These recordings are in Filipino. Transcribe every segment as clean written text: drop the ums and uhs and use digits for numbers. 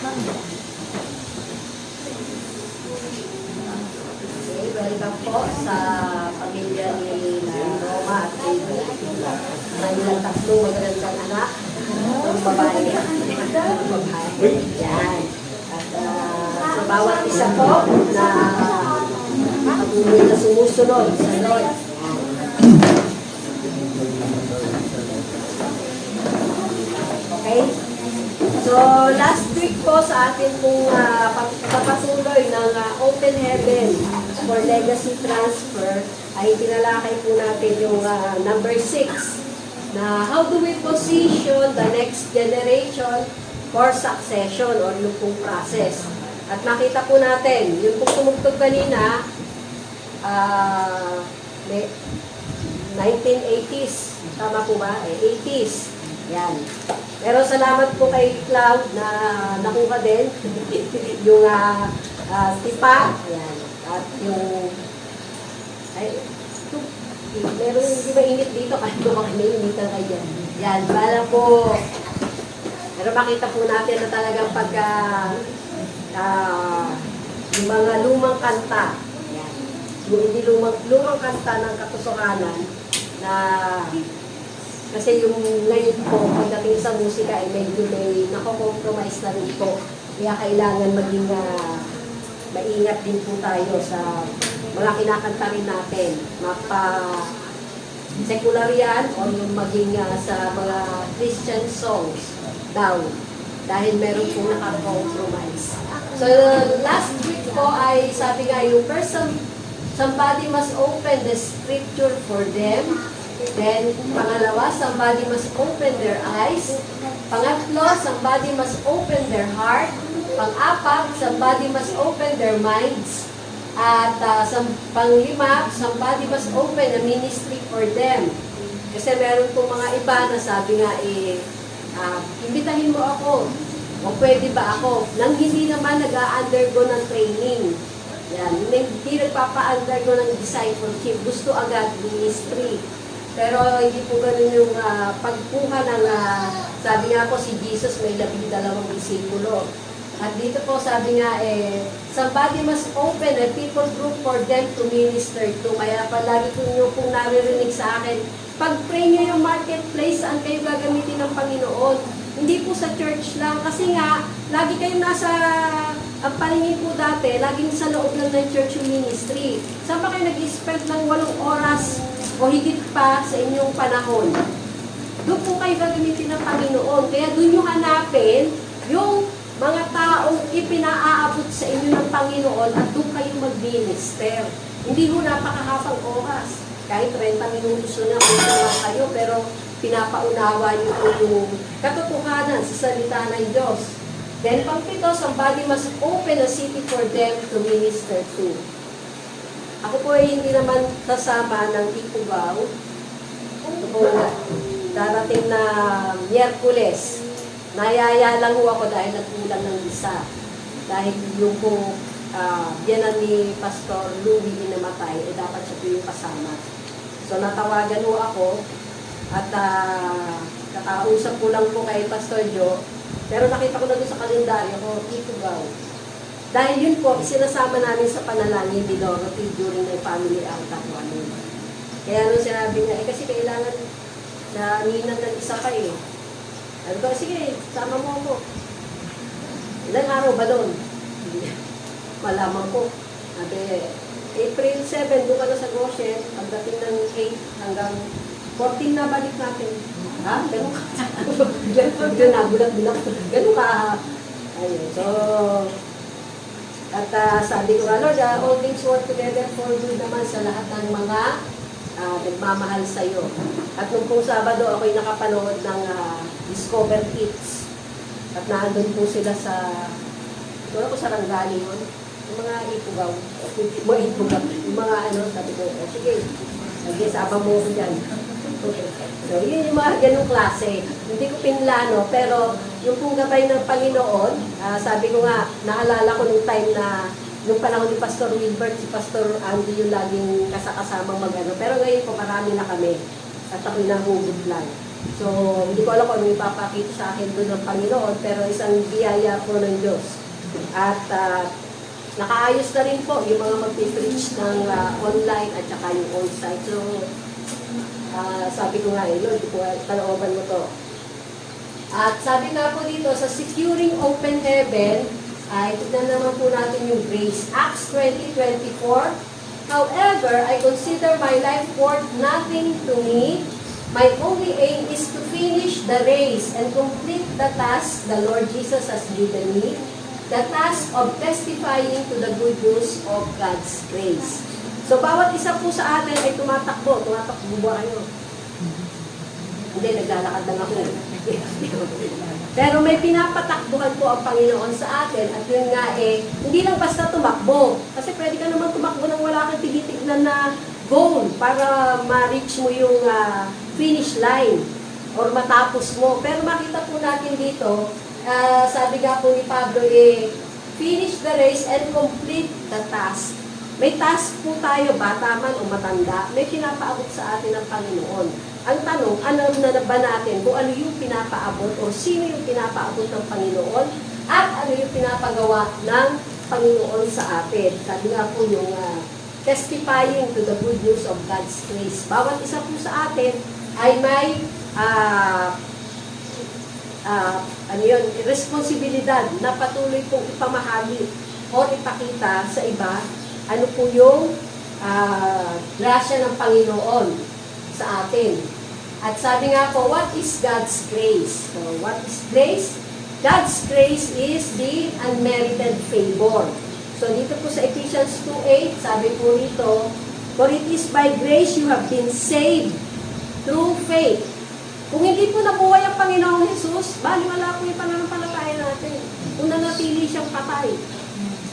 Okay, welcome po sa pamilya ni Roma at Baby. Kanilang tatlong magagandang anak. Itong babae. Yan. At sa bawat isa po na patuloy na sumusunod sa Lord. Okay? So, last week po sa atin pong papatuloy ng Open Heaven for Legacy Transfer ay tinalakay po natin yung number 6 na how do we position the next generation for succession or yung pong process. At nakita po natin, yung pong tumugtog kanina, 1980s, tama po ba? 80s. Yan. Pero salamat po kay Cloud na nakuha din yung tipa. Yan. At yung meron hindi ba init dito? Kahit ko makinainitan kayo dyan. Yan. Bala po. Pero makita po natin na talagang pagka yung mga lumang kanta. Yan. Yung hindi lumang kanta ng katotohanan na kasi yung ngayon po, pagdating sa musika ay medyo may nako-compromise na rin po. Kaya kailangan maging maingat din po tayo sa mga kinakanta rin natin. Mapa-secular yan o yung maging sa mga Christian songs daw. Dahil meron po naka-compromise. So last week po ay sabi nga yung somebody must open the scripture for them. Then, pangalawa, somebody must open their eyes. Pangatlo, somebody must open their heart. Pang-apat, somebody must open their minds. At panglima, somebody must open a ministry for them. Kasi meron pong mga iba na sabi nga, imbitahin mo ako. O pwede ba ako? Nang hindi naman nag-undergo ng training. Yan, hindi nagpapa-undergo ng discipleship. Gusto agad ministry. Pero hindi po ganun yung pagkuha ng, sabi nga po si Jesus may 12 disipulo. At dito po sabi nga somebody must open a people group for them to minister to. Kaya palagi po nyo pong naririnig sa akin, pag-pray nyo yung marketplace, saan kayo gagamitin ng Panginoon? Hindi po sa church lang. Kasi nga, lagi kayo nasa, ang paningin po dati, laging sa loob lang ng church yung ministry. Saan pa kayo nag-spend ng 8 oras o higit pa sa inyong panahon? Doon po kayo gagamitin ng Panginoon. Kaya doon yung hanapin yung mga taong ipinaaabot sa inyo ng Panginoon at doon kayo mag-minister. Hindi mo napakahabang oras. Kahit 30 minutos na kayo, pero pinapaunawa niyo po yung katotohanan sa salita ng Diyos. Then, pang-pito, somebody must open a city for them to minister to. Ako po ay hindi naman kasama ng Ipugao. Ito po, darating na Miyerkules. Nayaya lang ho ako dahil nagkulang ng isa. Dahil yung po, biyanan ni Pastor Louie namatay, dapat siya po yung kasama. So natawagan ho ako at kakausap ko lang po kay Pastor Joe. Pero nakita ko na doon sa kalendaryo ko, Ipugao. Dahil yun po, sinasama namin sa panalangin ni Dorothy during the family altar namin. Kaya nung sinabi niya, kasi kailangan na ninang ng isa pa eh. Ano ba, sige, sama mo ako. Ilang araw ba doon? Malaman ko. Sabi, April 7, doon ka na sa Goshen, pagdating ng 8 hanggang 14 na balik natin. Ha? Ganun ka. Ganun nagulat-gulat. Ganun ka. Ayun, so, at sabi ko nga, Lord, all things work together for good naman sa lahat ng mga nagmamahal sa iyo. At nung pong Sabado, ako'y nakapanood ng Discover Kids. At naandun po sila sa, ito ko sa Rangali yun, yung mga Ipugao. Yung mga sabi ko, sige, sama mo ko dyan. So, yun yung mga ganong klase. Hindi ko pinlano, pero yung pong gabay ng Panginoon, sabi ko nga, naalala ko nung time na, nung panahon ni Pastor Wilbert, si Pastor Andy yung laging kasakasamang magano. Pero ngayon po, marami na kami. At ako'y nahugod lang. So, hindi ko alam kung ano ipapakita sa akin doon ng Panginoon, pero isang biyaya po ng Diyos. At nakaayos na rin po yung mga mag-preach ng online at saka yung on-site. So, sabi ko nga, Lord, kalooban mo to. At sabi nga po dito, sa securing open heaven, ay tignan naman po natin yung grace. Acts 20:24. However, I consider my life worth nothing to me. My only aim is to finish the race and complete the task the Lord Jesus has given me, the task of testifying to the good news of God's grace. So, bawat isa po sa atin ay tumatakbo ba kayo? Hindi, naglalakad lang ako. Pero may pinapatakbuhan po ang Panginoon sa atin at yun nga hindi lang basta tumakbo. Kasi pwede ka naman tumakbo nang wala kang tinitignan na goal para ma-reach mo yung finish line or matapos mo. Pero makita po natin dito, sabi nga po ni Pablo, finish the race and complete the task. May task po tayo, bata man o matanda, may pinapaabot sa atin ng Panginoon. Ang tanong, alam na ba natin kung ano yung pinapaabot o sino yung pinapaabot ng Panginoon at ano yung pinapagawa ng Panginoon sa atin. Sabi nga po yung testifying to the good news of God's grace. Bawat isa po sa atin ay may responsibilidad na patuloy pong ipamahagi o ipakita sa iba ano po yung grasya ng Panginoon sa atin. At sabi nga po, what is God's grace? So, what is grace? God's grace is the unmerited favor. So, dito po sa Ephesians 2:8, sabi po rito, for it is by grace you have been saved through faith. Kung hindi po nabuhay ang Panginoong Jesus, baliwala po yung pananampalataya natin. Kung nanatili siyang patay.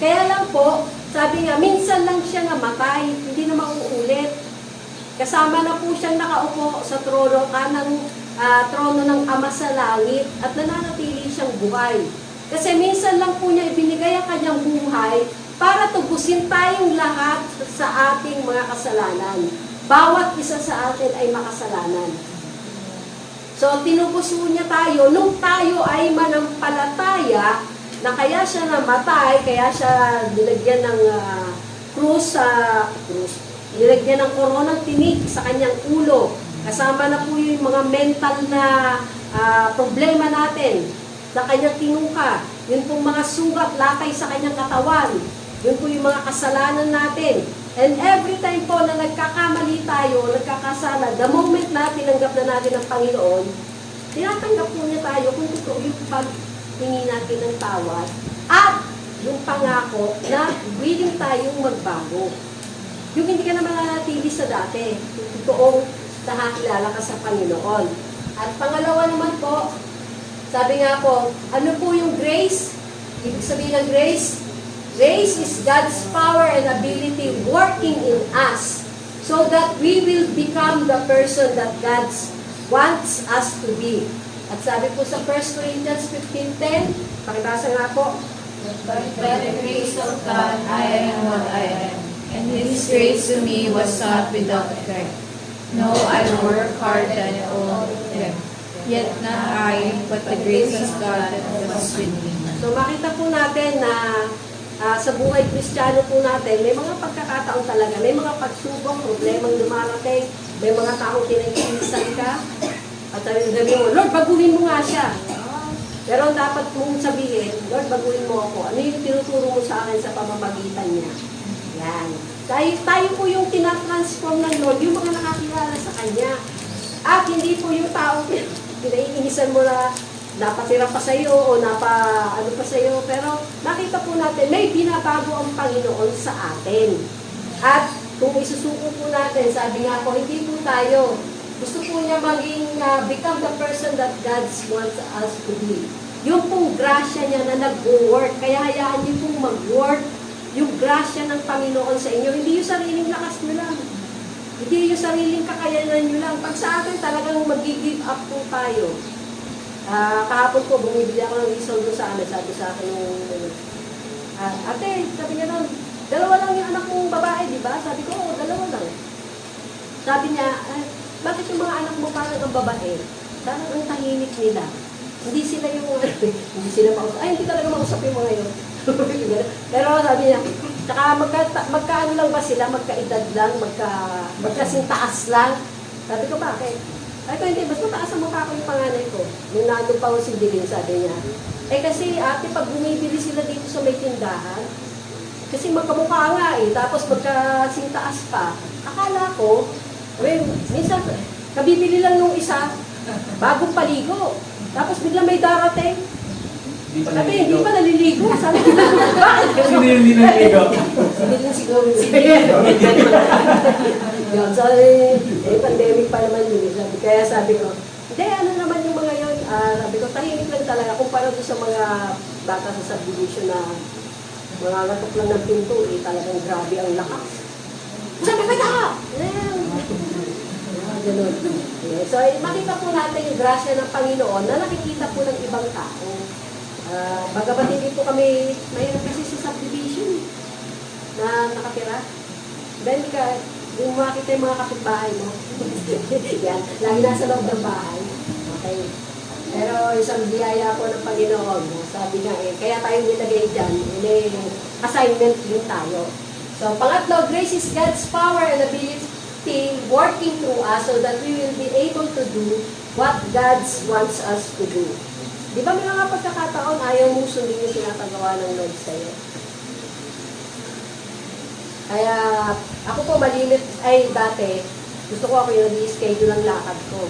Kaya lang po, sabi nga, minsan lang siya namatay, hindi na mauulit. Kasama na po siyang nakaupo sa trono, trono ng Ama sa langit, at nananatili siyang buhay. Kasi minsan lang po niya ibinigay ang kanyang buhay para tubusin tayong lahat sa ating mga kasalanan. Bawat isa sa atin ay makasalanan. So, tinubos niya tayo, nung tayo ay manampalataya, na kaya siya namatay, kaya siya nilagyan ng nilagyan ng koronang tinik sa kanyang ulo. Kasama na po yung mga mental na problema natin na kanyang tinuka. Yun pong mga sugat, latay sa kanyang katawan. Yun po yung mga kasalanan natin. And every time po na nagkakamali tayo, nagkakasala, the moment na tinanggap na natin ang Panginoon, tinatanggap po niya tayo kung totoo yung paghingi natin ng tawad at yung pangako na willing tayong magbago. Yung hindi ka na mananatili sa dati, yung totoong nakakilala ka sa Panginoon. At pangalawa naman po, sabi nga po, ano po yung grace? Ibig sabihin ng grace? Grace is God's power and ability working in us so that we will become the person that God wants us to be. At sabi po sa 1 Corinthians 15:10, pakibasa nga po. But by the grace of God, I am what I am, and His grace to me was not without effect. No, I work hard than all of them, yet not I, but the grace of God that was with me. So makita po natin na sa buhay Kristiyano po natin, may mga pagkakataon talaga, may mga pagsubok, problemang dumarating, may mga taong tinagkinisan ka, at sabi mo, Lord, baguhin mo nga siya. Pero ang dapat mong sabihin, Lord, baguhin mo ako. Ano yung tinuturo mo sa akin sa pamamagitan niya? Yan. Tayo po yung tinatransform ng Lord, yung mga nakakilala sa Kanya. At hindi po yung taong pinaiinisan mo na napatira pa sa'yo o ano pa sa'yo. Pero nakita po natin, may binabago ang Panginoon sa atin. At kung isusuko po natin, sabi nga po, hindi po tayo. Gusto po niya maging become the person that God wants us to be. Yung pong grasya niya na nag-work, kaya hayaan niyo pong mag-work yung grasya ng Panginoon sa inyo. Hindi yung sariling lakas niyo lang. Hindi yung sariling kakayanan niyo lang. Pag sa akin talagang mag-give up po tayo. Kahapon po, bumibili ako ng isol doon sa amin. Sabi sa akin yung, ate, sabi niya doon, dalawa lang yung anak mong babae, di ba? Sabi ko, oo, dalawa lang. Sabi niya, bakit yung mga anak mo parang ang babae? parang ang tahimik nila. Hindi sila yung, hindi sila mausap. Ay, hindi talaga mausap yung mga yun. Pero sabi niya, tsaka magkaano lang ba sila, magkaedad lang, magkasintaas lang. Sabi ko, bakit? Ay ko, hindi, mas mataas ang mukha ko yung panganay ko. Nung nandun pa ako si Dilin, sabi niya. Eh kasi ate, pag bumibili sila dito sa may tindahan, kasi magkamukha nga eh, tapos magkasintaas pa. Akala ko, minsan, kabibili lang nung isa, bagong paligo. Tapos bigla may darating. Sabi, hindi pa naliligo. Sabi ko, bakit? Kasi hindi naliligo. Hindi din siguro. Yun, so, pandemic pa naman yun. Kaya sabi ko, hindi, ano naman yung mga yun. Sabi ko, tahimik lang talaga. Kumpara doon sa mga bata sa subdivision na mga gatok lang ng pinto, talagang grabe ang lakas. Sabi ko, ganun. Yeah. So, makita po natin yung grasya ng Panginoon na nakikita po ng ibang tao. Bagamat hindi po kami, mayroon kasi sa subdivision na nakatira. Then, yung makita yung mga kapitbahay mo, yan, lagi nasa loob ng bahay. Okay. Pero isang biyaya po ng Panginoon, sabi nga kaya tayo nilagay dyan, assignment din tayo. So, pangatlo, grace is God's power and ability working through us so that we will be able to do what God wants us to do. Di ba may mga pagkakataon, ayaw mo sundin yung tinatagawa ng Lord sa'yo? Kaya, ako po malimit, dati, gusto ko ako yung nag-i-schedule ang lakad ko.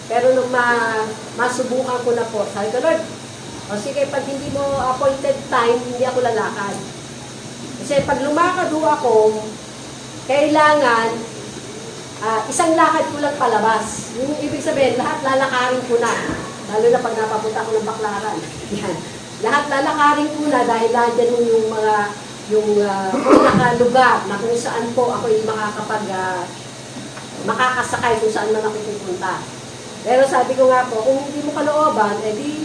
Pero nung masubukan ko na po, sabi ko, Lord, sige, pag hindi mo appointed time, hindi ako lalakad. Kasi pag lumakad ako, kailangan, isang lakad ko lang palabas. Yung ibig sabihin, lahat lalakarin ko na. Lalo na pag napapunta ko ng Baclaran. Yan. Lahat lalakarin ko na dahil nandiyan yung mga nakalugar na kung saan po ako yung makakasakay kung saan man ako pupunta. Pero sabi ko nga po, kung hindi mo kalooban, di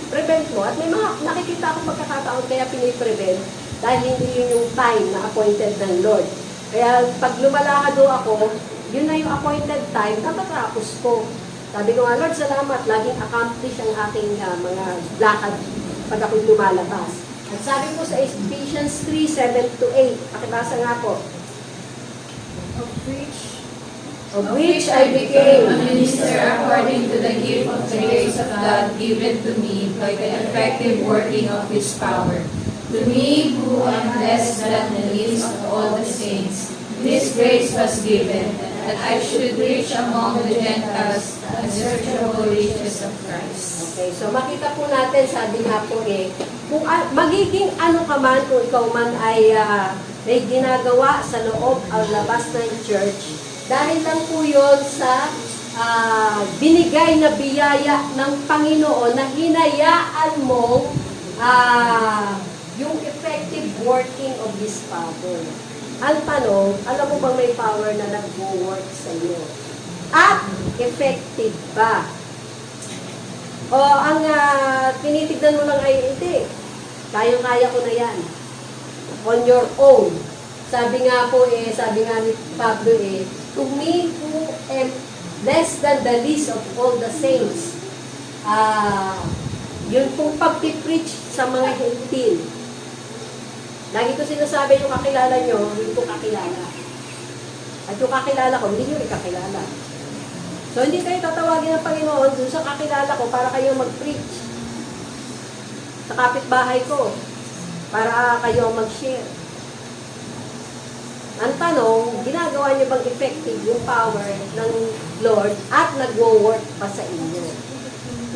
prevent mo. At may mga nakikita akong pagkakataon kaya piniprevent dahil hindi yun yung time na appointed ng Lord. Kaya pag lumalakad ako, yun na yung appointed time, tapos ko. Sabi ko nga, Lord, salamat, laging accomplish ang aking mga lakad pag ako'y lumalabas. At sabi po sa Ephesians 3:7-8, pakibasa nga po. Of which I became a minister according to the gift of the grace of God given to me by the effective working of His power. To me, who am less than the least of all the saints, this grace was given, that I should reach among the Gentiles the unsearchable riches of Christ. Okay, so makita po natin, sabi nga po kung magiging ano ka man, kung ikaw man ay may ginagawa sa loob o labas ng church, dahil lang po yun sa binigay na biyaya ng Panginoon na hinayaan mo yung effective working of His power. Ang tanong, alam mo bang may power na nag-work sa iyo? At effective ba? O ang tinitignan mo lang ay, hindi. Kaya-kaya ko na yan. On your own. Sabi nga ni Pablo to me who am less than the least of all the saints. Yun pong pag-preach sa mga hentil. Lagi ko sinasabi yung kakilala nyo, hindi ko kakilala. At yung kakilala ko, hindi nyo ikakilala. So, hindi kayo tatawagin ng Panginoon dun sa kakilala ko para kayo mag-preach. Sa kapitbahay ko, para kayo mag-share. Ang tanong, ginagawa niyo bang effective yung power ng Lord at nag-work pa sa inyo?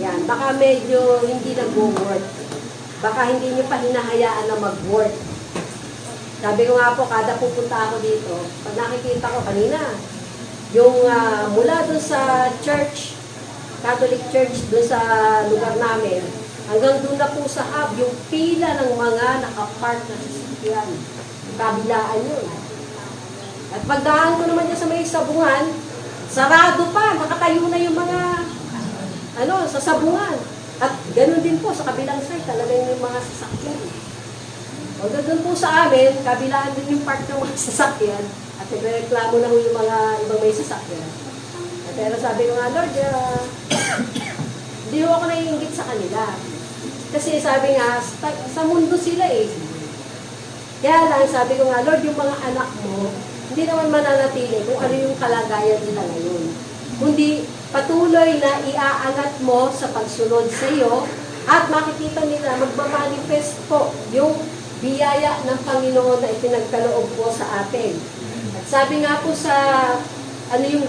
Yan, baka medyo hindi nag-work. Baka hindi niyo pa hinahayaan na mag-work. Sabi ko nga po, kada pupunta ako dito, pag nakikita ko kanina, yung mula dun sa church, Catholic Church, dun sa lugar namin, hanggang dun na po sa hub, yung pila ng mga nakapark na sasakyan. Kabilaan yun. At pagdaan ko naman dyan sa may sabungan, sarado pa, nakatayo na yung mga, sa sabungan. At ganun din po, sa kabilang side, talaga yung mga sasakyan. O doon po sa amin, kabilaan din yung part ng mga sasakyan at nagreklamo na yung mga ibang may sasakyan. Pero sabi ko nga, Lord, Hindi ho ako naiingit sa kanila. Kasi sabi nga, sa mundo sila eh. Kaya lang, sabi ko nga, Lord, yung mga anak mo, hindi naman mananatili kung ano yung kalagayan nila ngayon. Kundi patuloy na iaangat mo sa pagsunod sa iyo at makikita nila, magmamanifest po yung biyaya ng Panginoon na ipinagkaloob po sa atin. At sabi nga po sa ano yung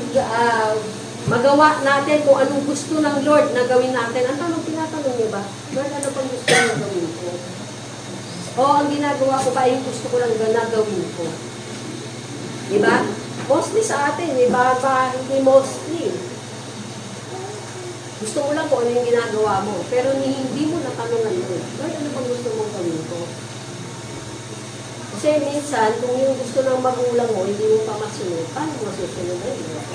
magawa natin kung anong gusto ng Lord na gawin natin. Ang tanong, tinatanong niyo ba? Lord, ano pang gusto na gawin ko? O ang ginagawa ko ba yung gusto ko lang na gawin ko? Diba? Mostly sa atin, diba? Hindi mostly. Gusto mo lang kung ano yung ginagawa mo. Pero hindi mo natanungan Lord, Lord, ano pang gusto mong gawin ko? Kasi minsan, kung yung gusto ng magulang mo, hindi mo pa masunod, paano mo masusunod na yun?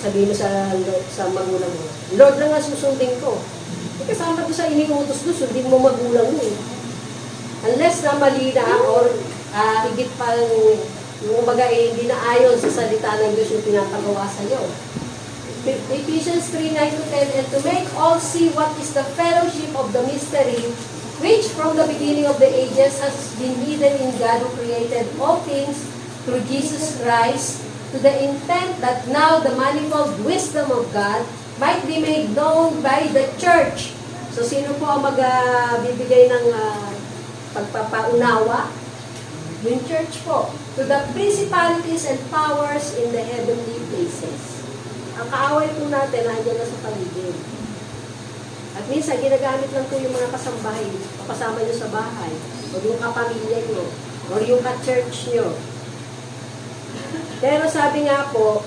Sabihin mo sa magulang mo, Lord lang nga susundin ko. Kasama ko sa iniutos ko, sundin mo magulang mo eh. Unless na mali na or higit pa yung baga hindi na ayon sa salita ng Diyos yung pinapagawa sa iyo. Ephesians 3:9-10, and to make all see what is the fellowship of the mystery, which from the beginning of the ages has been hidden in God who created all things through Jesus Christ, to the intent that now the manifold wisdom of God might be made known by the church. So, sino po ang magbibigay ng pagpapaunawa? Yung church po. To the principalities and powers in the heavenly places. Ang kaaway po natin, nandiyan na sa paligid. At minsan, ginagamit lang po yung mga kasambahay, kapasama nyo sa bahay, o yung kapamilya nyo, o yung ka-church nyo. Pero sabi nga po,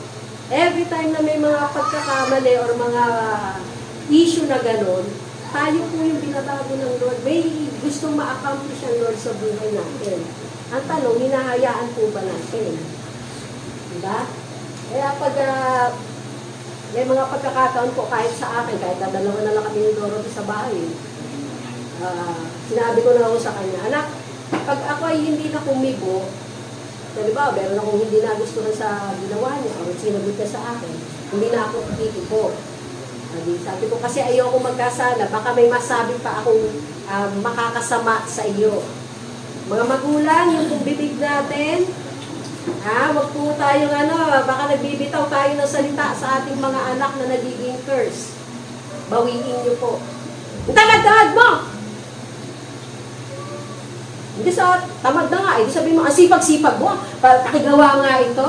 every time na may mga pagkakamali or mga issue na gano'n, tayo po yung binabago ng Lord. May gustong ma-accomplish ang Lord sa buhay natin. Ang tanong, hinahayaan po ba natin? Diba? Kaya pag may mga pagkakataon po kahit sa akin, kahit dalawa na lang kami ni Dorothy sa bahay, sinabi ko na ako sa kanya, anak, pag ako ay hindi na kumibo, diba, meron akong hindi nagustuhan sa ginawa niya o sinagot niya sa akin, hindi na ako kikitibo. Sabi ko, kasi ayoko magkasala, baka may masabi pa akong makakasama sa iyo. Mga magulang, yung bibig natin, wag po tayong baka nagbibitaw tayo ng salita sa ating mga anak na nagiging curse. Bawiin niyo po. Tamad-tamad mo! Hindi sa tamad na nga, hindi sabihin mo, ang sipag-sipag mo, pakigawa nga ito.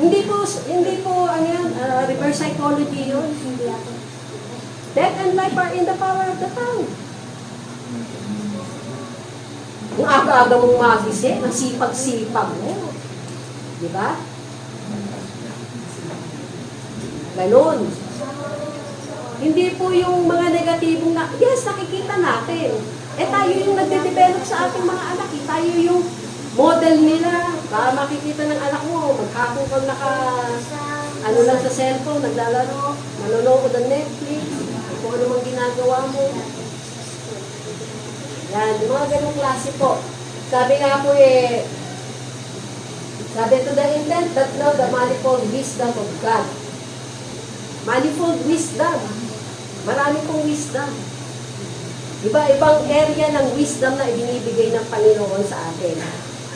Hindi po, reverse psychology yun. Death and life are in the power of the tongue. Kung aga-aga mong magising, ang sipag-sipag mo. Diba? Ganon. Hindi po yung mga negatibong yes, nakikita natin. Tayo yung nagde-develop sa ating mga anak. Tayo yung model nila. Para makikita ng anak mo, maghapon kang lang sa cellphone, naglalaro, manonood ng Netflix, kung ano mang ginagawa mo. Yan, yung mga ganong klase po. Sabi nga po sabi to the intent that know the manifold wisdom of God. Manifold wisdom. Marami pong wisdom. Iba-ibang area ng wisdom na ibinibigay ng Panginoon sa atin.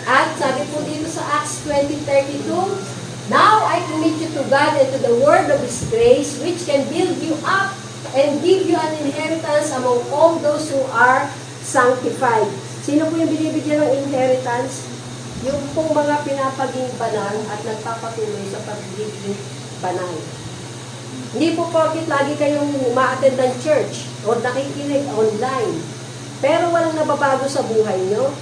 At sabi po dito sa Acts 20:32, now I commit you to God and to the word of His grace, which can build you up and give you an inheritance among all those who are sanctified. Sino po yung binibigyan ng inheritance? Yung pong mga pinapaging banal at nagpapatuloy sa pagiging banal. Hindi po porket lagi kayong ma-attend ng church o nakikinig online, pero walang nababago sa buhay nyo.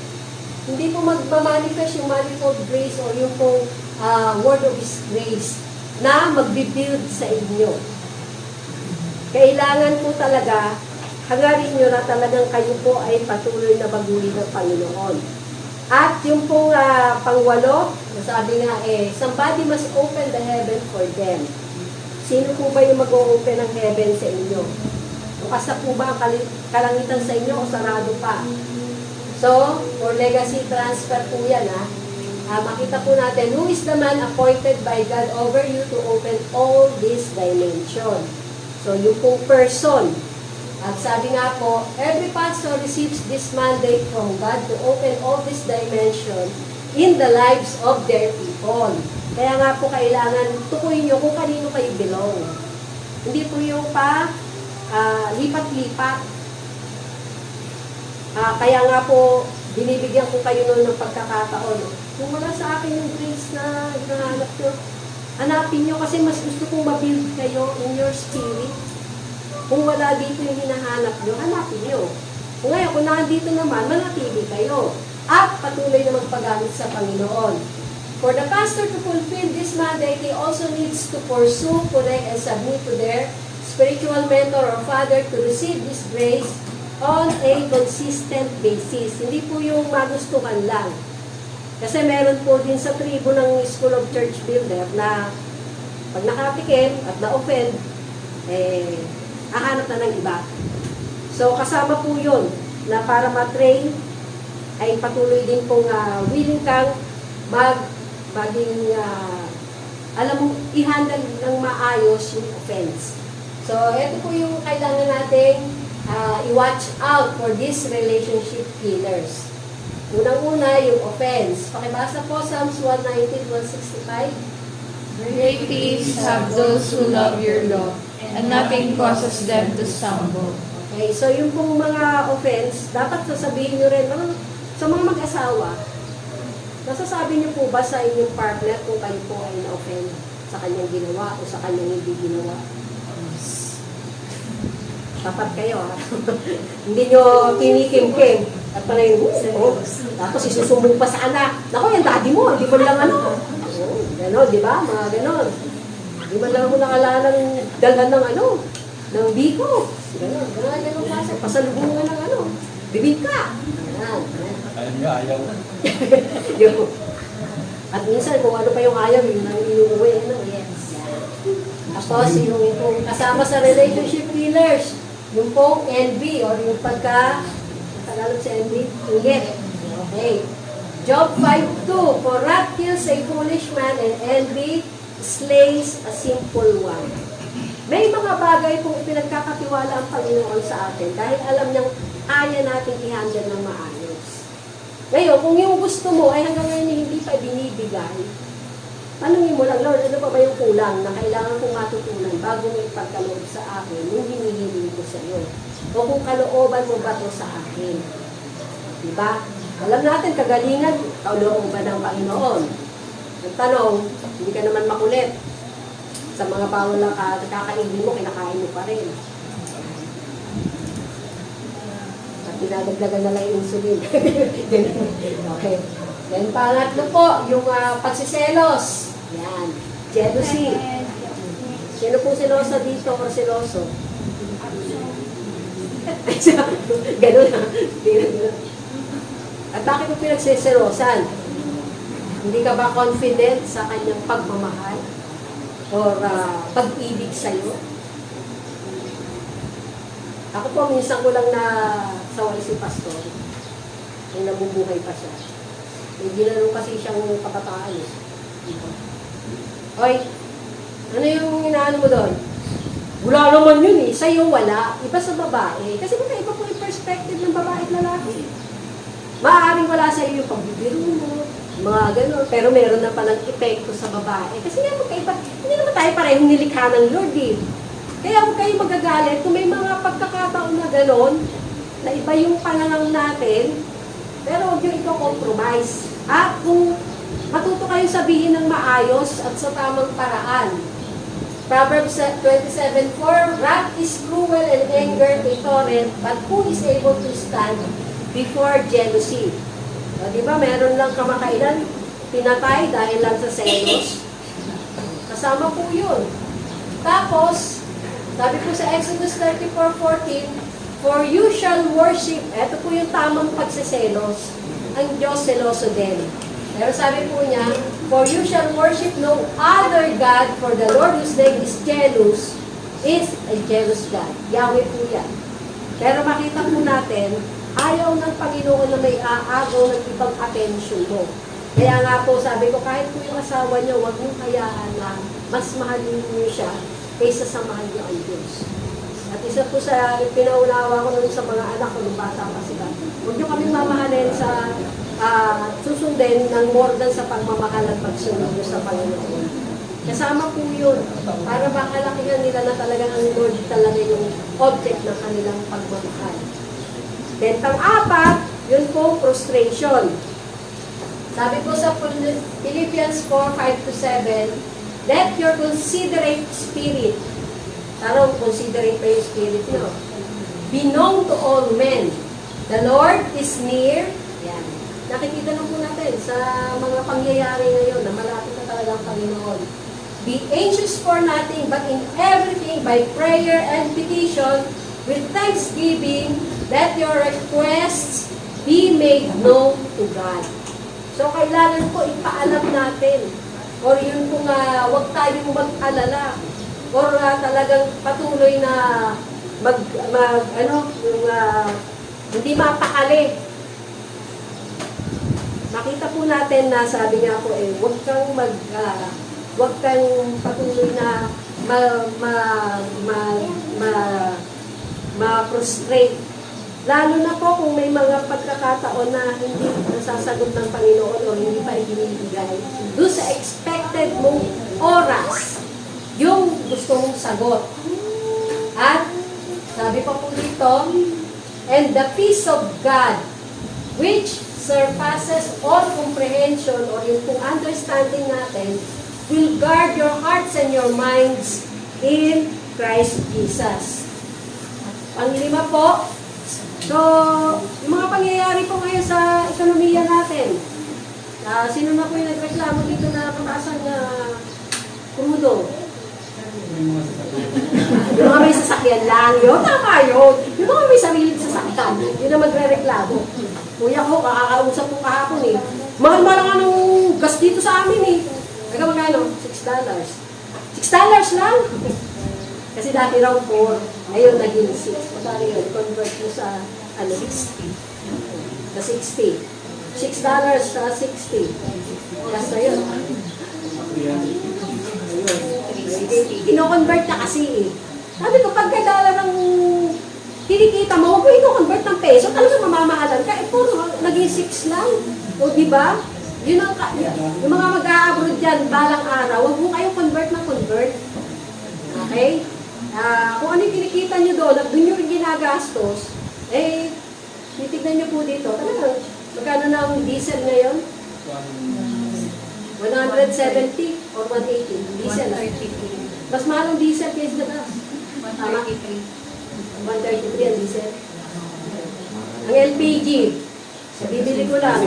Hindi po magmamanifest yung manifold grace o yung pong word of His grace na magbibuild sa inyo. Kailangan po talaga, hangarin nyo na talagang kayo po ay patuloy na baguhin ng Panginoon. At yung pong pangwalo, sabi nga somebody must open the heaven for them. Sino po ba yung mag-o-open ng heaven sa inyo? Bukas na po ba ang kalangitan sa inyo o sarado pa? So, for legacy transfer po yan makita po natin, who is the man appointed by God over you to open all this dimension? So, yung pong person. At sabi nga po, every pastor receives this mandate from God to open all this dimension in the lives of their people. Kaya nga po kailangan tukuyin nyo kung kanino kayo belong. Hindi po yung lipat-lipat. Kaya nga po, binibigyan ko kayo noon ng pagkakataon. Kung wala sa akin yung grace na hinahanap nyo, hanapin nyo kasi mas gusto kong mabuild kayo in your spirit. Kung wala dito yung hinahanap nyo, hanapin nyo. Kung ngayon, kung nandito naman, manatili kayo. At patuloy na magpagamit sa Panginoon. For the pastor to fulfill this mandate, he also needs to pursue, correct, and submit to their spiritual mentor or father to receive this grace on a consistent basis. Hindi po yung magustuhan lang. Kasi meron po din sa tribo ng School of Church Builder na pag nakatikim at na-offend, hahanap na ng iba. So, kasama po yun na para ma-train ay patuloy din pong willing kang maging alam mo, i-handle ng maayos yung offense. So, ito po yung kailangan nating i-watch out for these relationship killers. Unang-una, yung offense. Pakibasa po, Psalms 119, 165. Great peace have those who love your law, and nothing causes them to stumble. Okay, so yung pong mga offense, dapat sasabihin nyo rin, sa mga mag-asawa, nasasabi nyo po ba sa inyong partner kung kayo po ay na-offend sa kanyang ginawa o sa kanyang hindi ginawa? Tapat kayo, ha? Hindi nyo kinikim-kim. At pala yung tapos isusumbong pa sa anak. Naku, yung daddy mo, hindi mo lang gano'n, di ba? Mga gano'n. Hindi man lang ako nakalaan ng dalhan ng ng biko. Gano'n klase. Pasalubungan ng bibig ka. Ayaw. At minsan, kung ano pa yung ayaw, yun ang inuuwi. Yes. Tapos, yung kasama sa relationship killers, yung pong envy or yung Tagalog sa envy, inggit. Okay. Job 5:2, for wrath kills a foolish man and envy slays a simple one. May mga bagay pong pinagkakatiwala ang Panginoon sa atin dahil alam niyang kaya natin i-handle ng maayos. Ngayon, kung yung gusto mo ay hanggang ngayon hindi pa binibigay, tanungin mo lang, Lord, ano pa ba yung kulang na kailangan kong matutunan bago mo ipagkaloob sa akin yung hinihiling ko sa iyo? O kung kalooban mo ba ito sa akin? Diba? Alam natin, kagalingan, kalooban ng Panginoon. Ang tanong, hindi ka naman makulit. Sa mga bawal na kakainin mo, kinakain mo pa rin. At pinadagdagan na lang yung insulin. Okay. Then pangatlo po, yung pagsiselos. Yan. Jealousy. Sino po selosa dito o seloso? Ganun na. At bakit mo pinagsiselosan? Hindi ka ba confident sa kanyang pagmamahal? Or pag-ibig sa'yo? Ako po, minsan ko lang na saway si pastor. Nung nabubuhay pa siya. May ginanong kasi siyang kabataan. Oy, ano yung inaano mo doon? Wala naman yun eh. Sa'yo wala. Iba sa babae. Kasi iba po yung perspective ng babae at lalaki. Maaaring wala sa'yo yung pagbibiro mo, mga gano'n. Pero meron na palang epekto sa babae. Kasi nga magkaiba. Hindi naman tayo parehong nilikha ng Lord eh. Kaya huwag kayo magagalit kung may mga pagkakataon na gano'n, na iba yung panangang natin, pero huwag yung ito-compromise. At kung matuto kayo sabihin ng maayos at sa tamang paraan. Proverbs 27:4, wrath is cruel and anger a torrent, but who is able to stand before jealousy? O, di ba, meron lang kamakailan, pinatay dahil lang sa selos. Kasama po yun. Tapos, sabi po sa Exodus 34:14, for you shall worship, eto po yung tamang pagsiselos, ang Diyos seloso din. Pero sabi po niya, for you shall worship no other God, for the Lord whose name is jealous, is a jealous God. Yahweh po yan. Pero makita po natin, ayaw ng Panginoon na may aagaw ng ibang atensyon mo. Kaya nga po, sabi ko, kahit po yung asawa niyo, huwag niyong hayaan na mas mahalin niyo siya kaysa sa mahal niyo ang Diyos. At isa po sa pinaunawa ko nun sa mga anak ko, nung bata pa sila, huwag niyo kaming mamahalin sa susundin ng more than sa pagmamahal at pagsunod niyo sa Panginoon. Kasama po yun, para makalakihan nila na talagang ang Lord talaga yung object ng kanilang pagmamahal. Then, pang-apat, yun po, frustration. Sabi po sa Philippians 4:5-7, let your considerate spirit, tarong considerate pa yung spirit nyo, be known to all men. The Lord is near. Yan. Nakikita na po natin sa mga pangyayari ngayon na malapit na talaga ang Panginoon. Be anxious for nothing, but in everything by prayer and petition, with thanksgiving, let your requests be made known to God. So, kailangan po ipaalam natin. Or yun po nga, huwag tayong mag-alala. Or talagang patuloy na hindi mapakali. Makita po natin na sabi nga po huwag kang patuloy na ma-frustrate. Lalo na po kung may mga pagkakataon na hindi nasasagot ng Panginoon o hindi pa ibinibigay. Doon sa expected mong oras, yung gusto mong sagot. At sabi pa po dito, and the peace of God, which surpasses all comprehension or yung pong understanding natin, will guard your hearts and your minds in Christ Jesus. Panglima po, so, yung mga pangyayari po ngayon sa ekonomiya natin, sino na po yung nagreklamo dito na patasan na krudo? Yung mga may sasakyan lang, yun, tama yun. Yung mga may sariling sasakyan, yun na magre-reklamo. Kuya ko, kakakausap ko kahapon eh. Mahal-mahal nga nung gas dito sa amin eh. Kaya magkano? $6. $6 lang? Kasi dati raw 4, ngayon naging 6. Magkano yun? Convert mo sa 60. Sa 60. $6 sa 60. Plus na yun. Ino-convert na kasi eh. Sabi ko, pagkadala ng kinikita mo, huwag mo ino-convert ng peso, talagang mamamahalan ka. Eh, puro naging 6 lang. O, di ba? Yun ang, yung mga mag-a-abroad dyan, balang araw, huwag mo kayong convert na convert. Okay? Kung ano yung kinikita nyo doon, at doon nyo rin ginagastos, eh, titignan nyo po dito. Talagang, magkano na ang diesel ngayon? 170 or 180? Diesel. 133. Mas mahal ang diesel kaysa na gas. 133. 133 ang diesel. Ang LPG, bibili ko lang.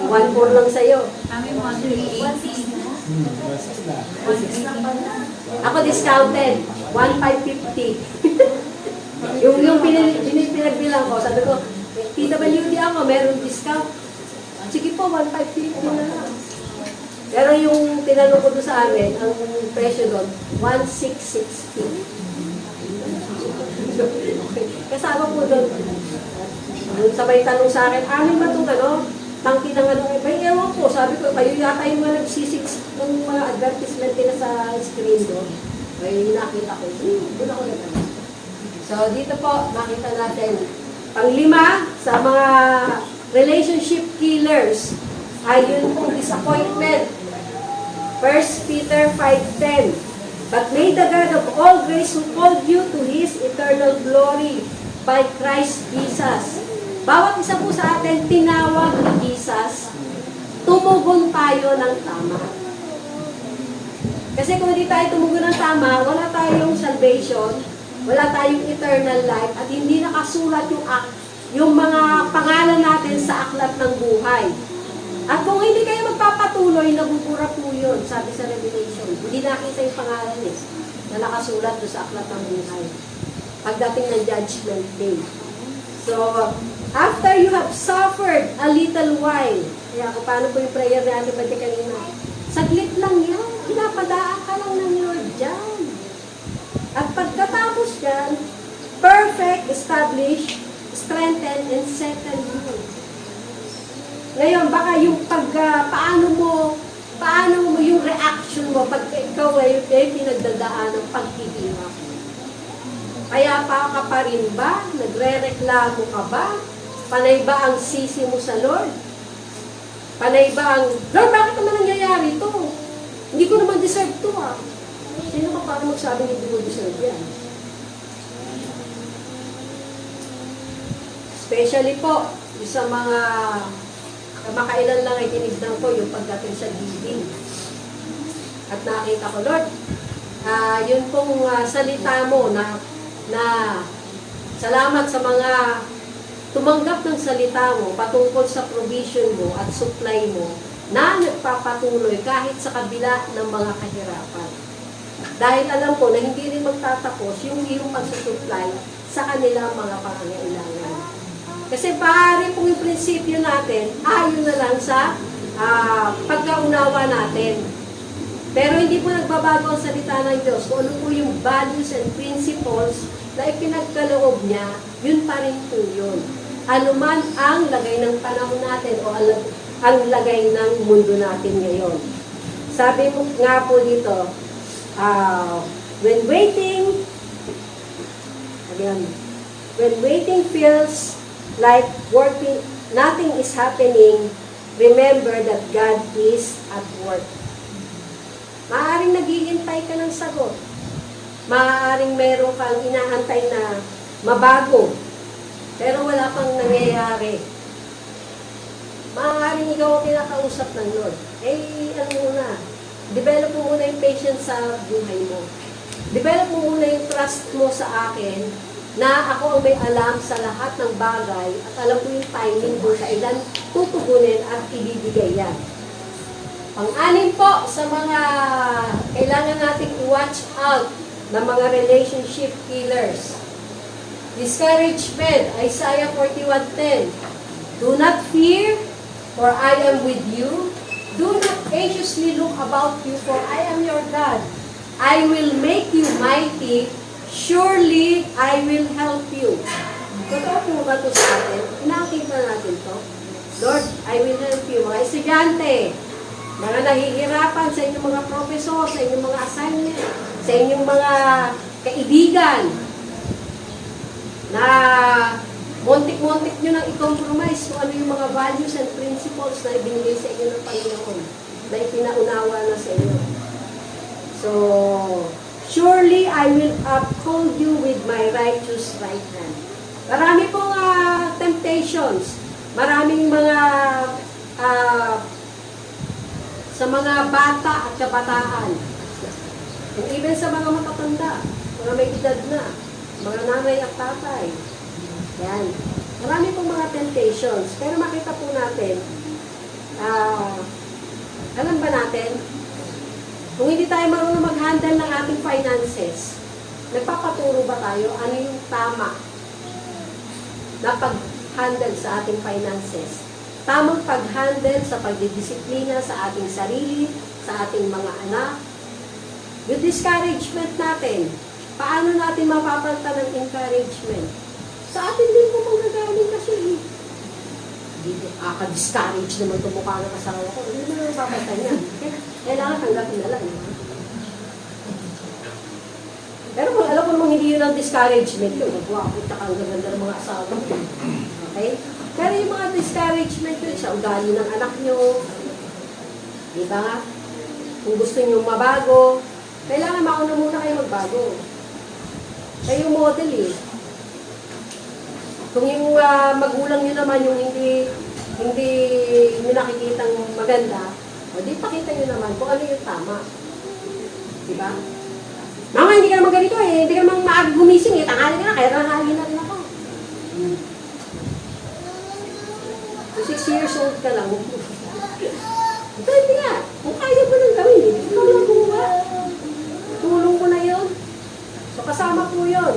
1.4 lang sa'yo. Kami 1.380. Ako discounted. 1,550. yung pinagbilang ko, sabi ko, PWD ako, meron discount. Sige po, 1,550 na lang. Pero yung tinanong ko doon sa amin, ang presyo doon, 1,660. Kasama po doon. Yung sabay tanong sa akin, amin ba itong tangki ng may ewan ko, sabi ko, kayo yata yung mga nagsisiks ng mga advertisement nila sa screen doon. May nakita ko, doon ako nagtanong. So, dito po, makita natin, panglima sa mga relationship killers ay yun pong disappointment. 1 Peter 5:10. But may the God of all grace who called you to His eternal glory by Christ Jesus. Bawat isa po sa atin tinawag ni Jesus, tumugon tayo ng tama. Kasi kung hindi tayo tumugon ng tama, wala tayong salvation, wala tayong eternal life, at hindi nakasulat yung mga pangalan natin sa aklat ng buhay. At kung hindi kayo magpapatuloy, nabubura po yun, sabi sa Revelation. Hindi nakita yung pangalan na nakasulat doon sa aklat ng buhay. Pagdating ng Judgment Day. So, after you have suffered a little while, kaya kung paano po yung prayer ni Ate Bante kanina, saglit lang yan, pinapadaan ka lang ng Lord dyan. At pagkatapos dyan, perfect, establish, strengthen, and settle you. Ngayon, baka yung paano mo yung reaction mo pag ikaw ay pinagdadaan ng paghihirap. Kaya ka pa rin ba? Nagre-reklamo ka ba? Panay ba ang sisi mo sa Lord? Panay ba ang, Lord, bakit naman nangyayari ito? Hindi ko naman deserve ito ah. Sino ka para magsabi hindi mo deserve yan? Especially po, sa mga makailan lang ay tinignan ko yung pagdating sa giving. At nakita ko, Lord, yun pong salita mo na salamat sa mga tumanggap ng salita mo patungkol sa provision mo at supply mo na nagpapatuloy kahit sa kabila ng mga kahirapan. Dahil alam ko na hindi rin magtatapos yung iyong pagsusupply sa kanilang mga pangangailangan. Kasi pare kung yung prinsipyo natin, ayon na lang sa pagkaunawa natin. Pero hindi po nagbabago ang salita ng Diyos. Kung ano po yung values and principles na ipinagkaloob niya, yun pa rin po yun. Ano man ang lagay ng panahon natin o ang lagay ng mundo natin ngayon. Sabi mo nga po dito, when waiting feels like working, nothing is happening, remember that God is at work. Maaaring naghihintay ka ng sagot. Maaaring meron kang inaantay na mabago, pero wala pang nangyayari. Maaaring ikaw ang kinakausap ng Lord. Ano muna, develop mo muna yung patience sa buhay mo. Develop mo muna yung trust mo sa akin na ako ang may alam sa lahat ng bagay at alam ko yung timing kung kailan tutugunin at ibibigay yan. Pang-anim po sa mga kailangan nating i-watch out ng mga relationship killers. Discouragement, Isaiah 41:10. Do not fear, for I am with you. Do not anxiously look about you, for I am your God. I will make you mighty. Surely, I will help you. Totoo po ba ito sa atin? Inakita natin to. Lord, I will help you. Mga estudyante, mga nahihirapan sa inyong mga professor, sa inyong mga assignment, sa inyong mga kaibigan, na montik-montik nyo nang i-compromise kung ano yung mga values and principles na ibinigay sa inyo ng Panginoon, na ipinaunawa na sa inyo. So, surely I will uphold you with my righteous right hand. Marami pong temptations, maraming mga sa mga bata at kabataan, and even sa mga matatanda, mga may edad na, mga nanay at tatay. Yan. Marami pong mga temptations. Pero makita po natin, alam ba natin, kung hindi tayo marunong mag-handle ng ating finances, nagpapaturo ba tayo ano yung tama na pag-handle sa ating finances? Tamang pag-handle sa pagdidisiplina sa ating sarili, sa ating mga anak. Yung discouragement natin, paano natin mapapalta ng encouragement? Sa atin din po magagaling kasi. Hindi ka-discourage naman tumukha ng asawa ko. Hindi naman mapapalta niya. Kailangan tanggapin na lang. Pero kung alam ko namang hindi yun ang discouragement, yun, nagwapo, tsaka ang gaganda ng mga asawa. Okay? Pero yung mga discouragement yun, sa ugali ng anak nyo, di ba? Kung gusto nyo mabago, kailangan mauna muna kayo magbago. Kayo model eh. Kung yung magulang nyo naman yung hindi nyo nakikitang maganda, o di pakita nyo naman kung ano yung tama. Di ba? Mama, hindi ka naman ganito eh. Hindi ka naman maaga gumising eh. Tanghali ka na, kaya tanghali na rin ako. So, 6 years old ka lang. Ito, hindi nga. Kung kaya mo nang gawin, hindi ko lang gumawa. Tulong ko na yun. So, kasama po yun.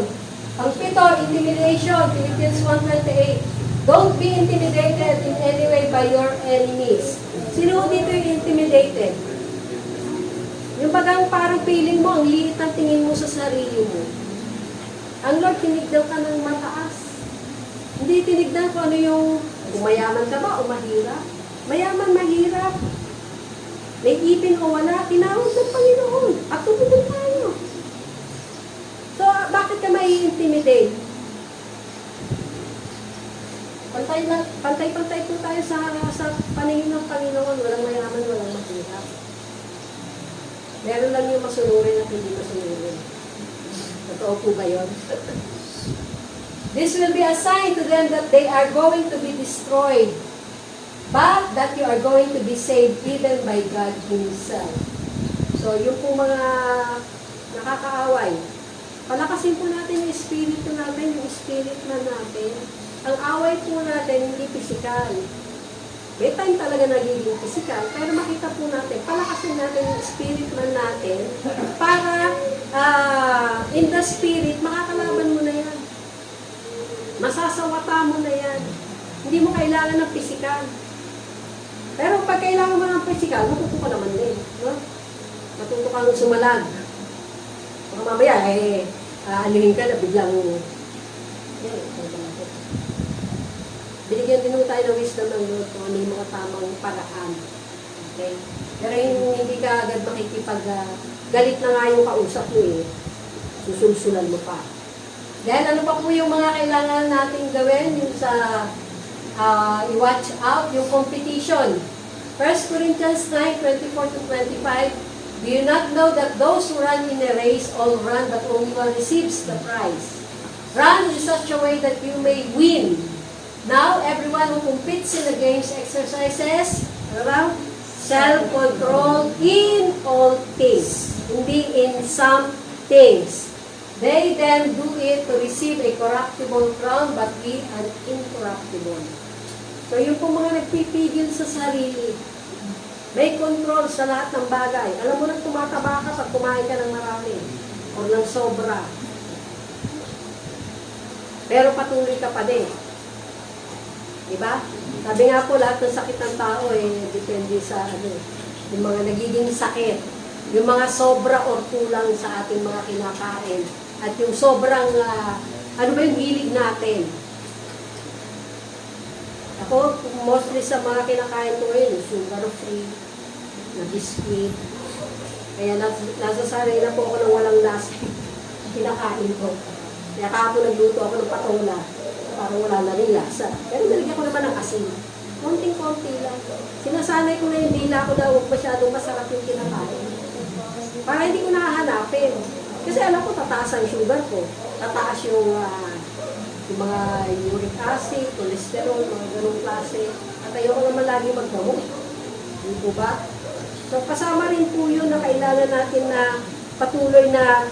Ang pito, intimidation. Philippians 1:28. Don't be intimidated in any way by your enemies. Sino dito yung intimidated? Yung bagang parang feeling mo, ang liit ang tingin mo sa sarili mo. Ang Lord, tinignan ka ng mataas. Hindi tinignan ko ano yung, kung mayaman ka ba o mahirap. Mayaman, mahirap. May ipin o wala, tinawag ng Panginoon. At tumugon tayo. So, bakit ka mai-intimidate? Pantay-pantay po tayo sa paningin ng Panginoon. Walang mayaman, walang mahirap. Meron lang yung masunurin at hindi masunurin. Totoo po ba yun? This will be a sign to them that they are going to be destroyed, but that you are going to be saved even by God Himself. So, yung po mga nakakaaway, palakasin po natin yung espiritu natin, yung spirit na natin. Ang away po natin, hindi physical. May time talaga nagiging physical, pero makita po natin, palakasin natin yung spirit man natin para in the spirit, makakalaban mo na yan. Masasawata mo na yan. Hindi mo kailangan ng physical. Pero pag kailangan mo ng physical, matuto ka naman din. No? Matuto kang sumalag. Baka mamaya, anuhin ka na biglang, binigyan din mo tayo ng wisdom ng Lord kung ano yung mga tamang paraan. Okay? Pero hindi ka agad makikipag, galit na nga yung kausap mo eh. Susulsulan mo pa. Then, ano pa po yung mga kailangan natin gawin? Yung sa i-watch out, yung competition. 1 Corinthians 9:24-25, do you not know that those who run in a race all run, but only one receives the prize? Run in such a way that you may win. Now, everyone who competes in the games exercises self-control in all things, hindi in some things. They then do it to receive a corruptible crown, but we an incorruptible. So, yung po mga nagpipigil sa sarili, may control sa lahat ng bagay. Alam mo na tumataba ka pag kumain ka ng marami o ng sobra. Pero patuloy ka pa din. Diba? Sabi nga po, lahat ng sakit ng tao depende sa yung mga nagiging sakit. Yung mga sobra or kulang sa ating mga kinakain. At yung sobrang, ano ba yung hilig natin? Ako, mostly sa mga kinakain ko ngayon, sugar-free, na biscuit. Kaya nasasanay na po ako ng walang lasa kinakain ko. Kaya kahapon nagluto ako ng patola. Parang wala na rin lasa. Pero nalagyan ko naman ng asin. Konting-konti lang. Sinasanay ko na yung dila ko na huwag masyadong masarap yung kinakain. Para hindi ko nakahanapin. Kasi alam ko, tataas ang sugar ko. Tataas yung mga uric acid, cholesterol, mga ganong klase. At ayoko naman lagi magdamot. Hindi po ba? So, kasama rin po yun na kailangan natin na patuloy na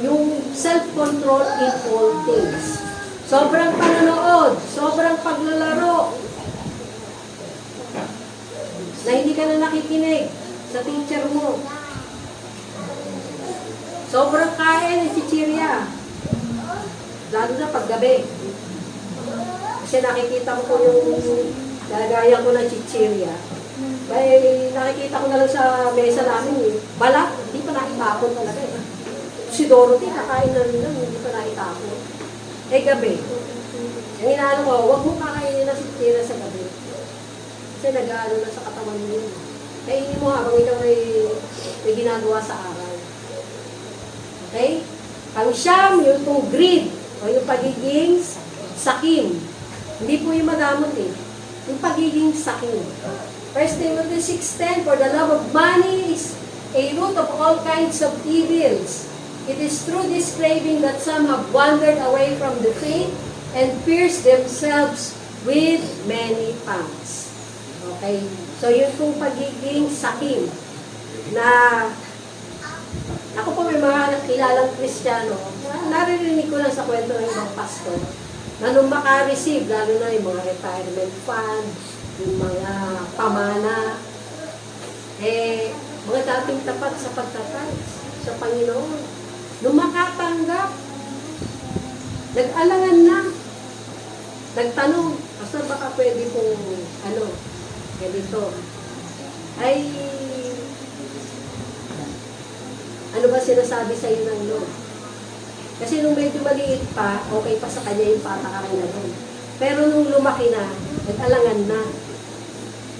yung self-control in all things. Sobrang panonood, sobrang paglalaro, na hindi ka na nakikinig sa teacher mo. Sobrang kain ng chichirya. Lalo na paggabi. Kasi nakikita ko yung lagayan ko ng chichirya. May nakikita ko na lang sa mesa namin balat, hindi pa nakitapon talaga eh. Si Dorothy, kakain na rin lang, hindi pa nakitapon. Gabi. Ang inaano ko, huwag mo kakainin na chichirya sa gabi. Kasi nag-aano na sa katawan mo yun. Kainin mo habang ikaw may ginagawa sa araw. Okay? Pang-siyam, yung itong greed, o yung pagiging sakim. Hindi po yung madamot eh. Yung pagiging sakim. 1 Timothy 6:10, for the love of money is a root of all kinds of evils. It is through this craving that some have wandered away from the faith and pierced themselves with many pangs. Okay? So, yun pong pagiging sakim na ako po may mga kilalang Kristiyano, naririnig ko lang sa kwento ng ibang pastor, na nung maka-receive, lalo na yung mga retirement fund, yung mga pamana, mga dating tapat sa pagtatayos sa Panginoon. Nung makatanggap, nag-alangan na, nagtanong, Pastor, baka pwede pong, ganito, ano ba sinasabi sa iyo ng Lord? Kasi nung medyo maliit pa, okay pa sa kanya yung patakaran na yun. Pero nung lumaki na, Nag-alangan na.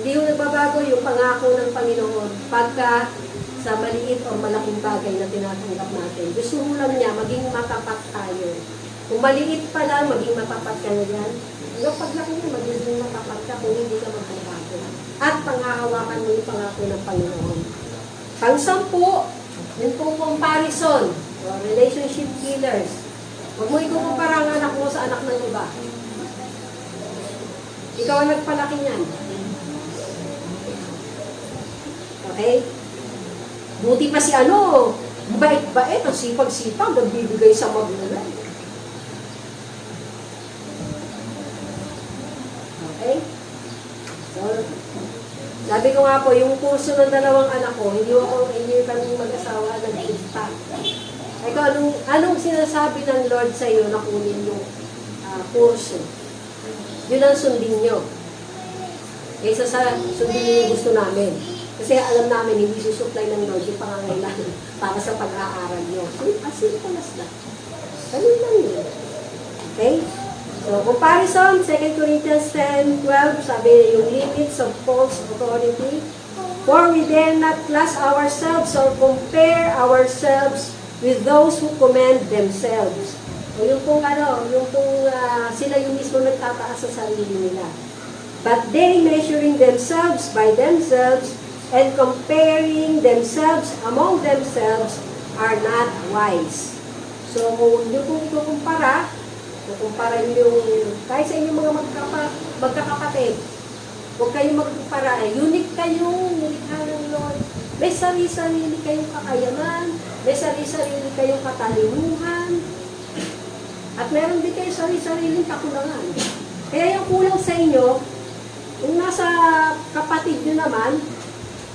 Hindi yung nagbabago yung pangako ng Panginoon pagka sa maliit o malaking bagay na tinatanggap natin. Gusto mo lang niya, maging matapat tayo. Kung maliit pa lang, maging matapat ka na yan. Hanggang paglaki niya, maging matapat ka kung hindi ka magbabago. At panghahawakan mo yung pangako ng Panginoon. Pang-10, yung pong comparison, o relationship killers. Huwag mo ikukumpara ang anak mo sa anak ng iba. Ikaw ang nagpalaki niyan. Okay? Buti pa si bait-bait, ang sipag-sipag, nagbibigay sa magulang. Okay? So, sabi ko nga po, yung kurso ng dalawang anak ko, hindi kami mag-asawa, nag-kita. Ikaw, anong sinasabi ng Lord sa iyo na kunin yung kurso? Yun ang sundin nyo. Kaysa sa sundin nyo yung gusto namin. Kasi alam namin, hindi susupply ng Lord yung pangangailangan para sa pag-aaral nyo. So, simple as that. Ganun lang yun. Okay? So, comparison, 2 Corinthians 10:12, sabi yung limits of false authority. For we dare not class ourselves or compare ourselves with those who commend themselves. O yung pong sila yung mismo nagtataas sa sarili nila. But they measuring themselves by themselves and comparing themselves among themselves are not wise. So, kung yung kung ikukumpara yung, kahit sa inyong mga magkakapatid, huwag kayong magkumpara. Unique kayong nilikha ng Lord. May sarili-sarili kayong kakayanan, may sarili-sarili kayong katalinuhan, at meron din kayo sarili-sariling kakulangan. Kaya yung kulang sa inyo, kung nasa kapatid nyo naman,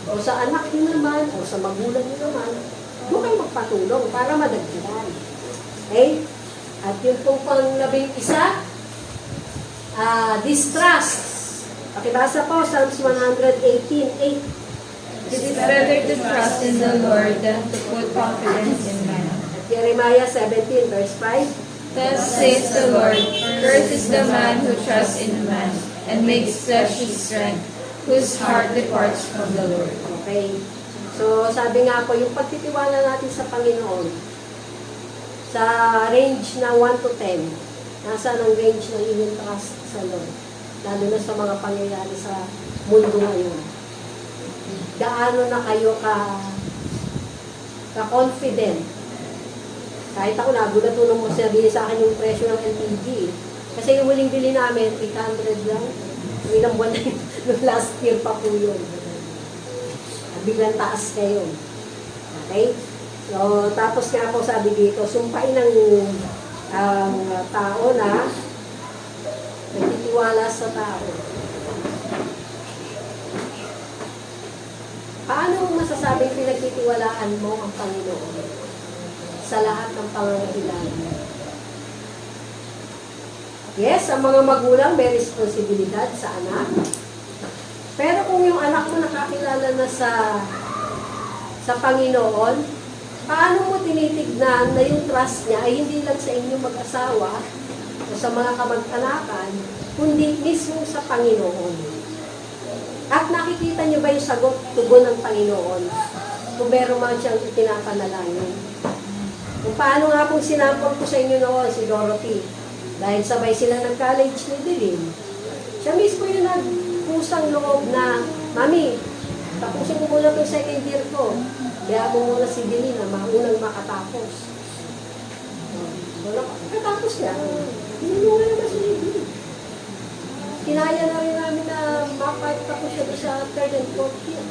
o sa anak nyo naman, o sa magulang nyo naman, doon kayo magpatulong para madagdagan. Okay? At yung pong pang-11, distrust. Pakibasa po, Psalms 118:8. It is better to trust in the Lord than to put confidence in man. At Jeremiah 17, verse 5. Thus says the Lord, cursed is the man who trusts in man, and makes flesh his strength, whose heart departs from the Lord. Okay. So, sabi nga po, yung pagtitiwala natin sa Panginoon, sa range na 1 to 10, nasa ng range ng inyong trust sa Lord, lalo na sa mga pangyayari sa mundo ngayon. Gaano na kayo ka-confident? Kahit ako nagulat nung sabihin sa akin yung presyo ng LPG. Kasi yung huling bili namin, 800 lang. Ilang buwan na yun. Last year pa po yun. Biglang taas kayo. Okay? So, tapos nga po sabi dito, sumpain ng tao na nagtitiwala sa tao. Paano mo masasabing pinagtitiwalaan mo ang Panginoon sa lahat ng pangangailangan? Yes, ang mga magulang may responsibilidad sa anak. Pero kung yung anak mo nakakilala na sa Panginoon, paano mo tinitignan na yung trust niya ay hindi lang sa inyong mag-asawa o sa mga kamag-anakan, kundi mismo sa Panginoon? At nakikita niyo ba yung sagot, tugon ng Panginoon kung meron man siyang ipinapanalangin? Kung paano nga pong sinampol ko sa inyo noon si Dorothy, dahil sabay sila nag-college ni Dilin, siya mismo yung nagpusang loob na, Mami, tapusin ko muna itong second year ko. Kaya mo muna si Dilin na maunang makatapos. Katapos niya, hindi mo nga naman si Dilin. Kinaya na rin namin na mapagtapos siya sa third and fourth year.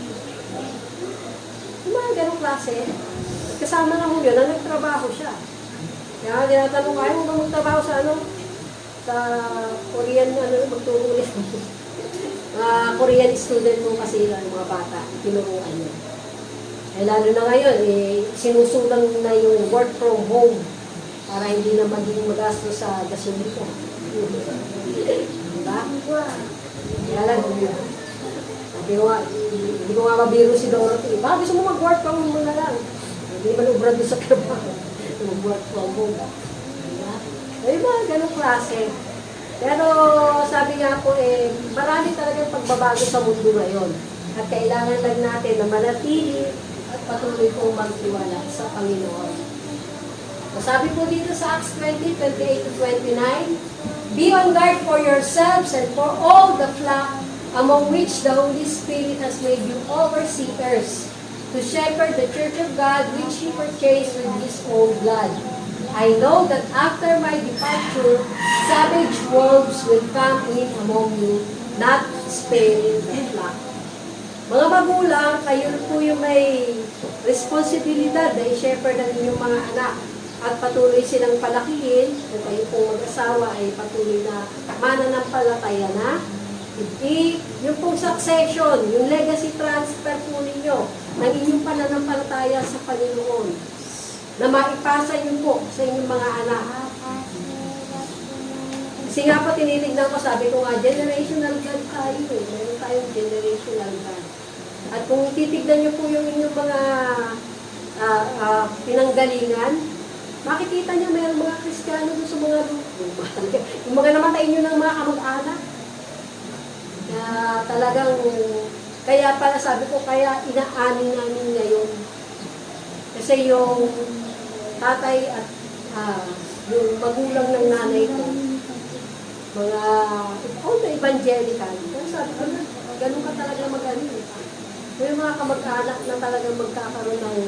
Yung mga ganong klase, kasama na ho yun na nagtrabaho siya. Kaya tinatanong, ayaw mo ba magtrabaho sa sa Korean, magturo ulit. Korean student mo kasi yung mga bata, tinuruan niya. Eh, lalo na ngayon, sinusulang na yung work from home para hindi na maging magasto sa gasolina. Diba? Kaya lang, hindi ko nga mabiro si Dorothy. Baka gusto mo mag-work from home na lang. Hindi man ubra doon sa trabaho. Mag-work from home. Diba? Ay ba, ganong klase. Pero sabi nga po marami talagang pagbabago sa mundo ngayon. At kailangan lang natin na manatili at patuloy pong magtiwala sa Panginoon. So, sabi po dito sa Acts 20:28-29, be on guard for yourselves and for all the flock among which the Holy Spirit has made you overseers to shepherd the church of God which He purchased with His own blood. I know that after my departure, savage wolves will come in among you, not sparing the flock. Mga magulang, kayo po yung may responsibilidad na i-shepherd ang inyong mga anak at patuloy silang palakihin. Kung kayo pong mag-asawa ay patuloy na mananampalataya na. Yung pong succession, yung legacy transfer po ninyo ng inyong pananampalataya sa Panginoon na maipasa niyo po sa inyong mga anak. Kasi nga po tinitignan ko, sabi ko nga, generational God tayo Meron tayong generational God. At kung titignan niyo po yung inyong mga pinanggalingan, makikita niyo mayroong mga Kristiyano doon sa mga yung mga namatay niyo ng mga kamag-anak. Talagang, kaya pala sabi ko, kaya inaanin namin ngayon. Kasi yung tatay at yung magulang ng nanay ko, mga evangelical. Pero sabi ko na, ganun ka talaga mag-ano. Yung mga kamag-anak na talagang magkakaroon ng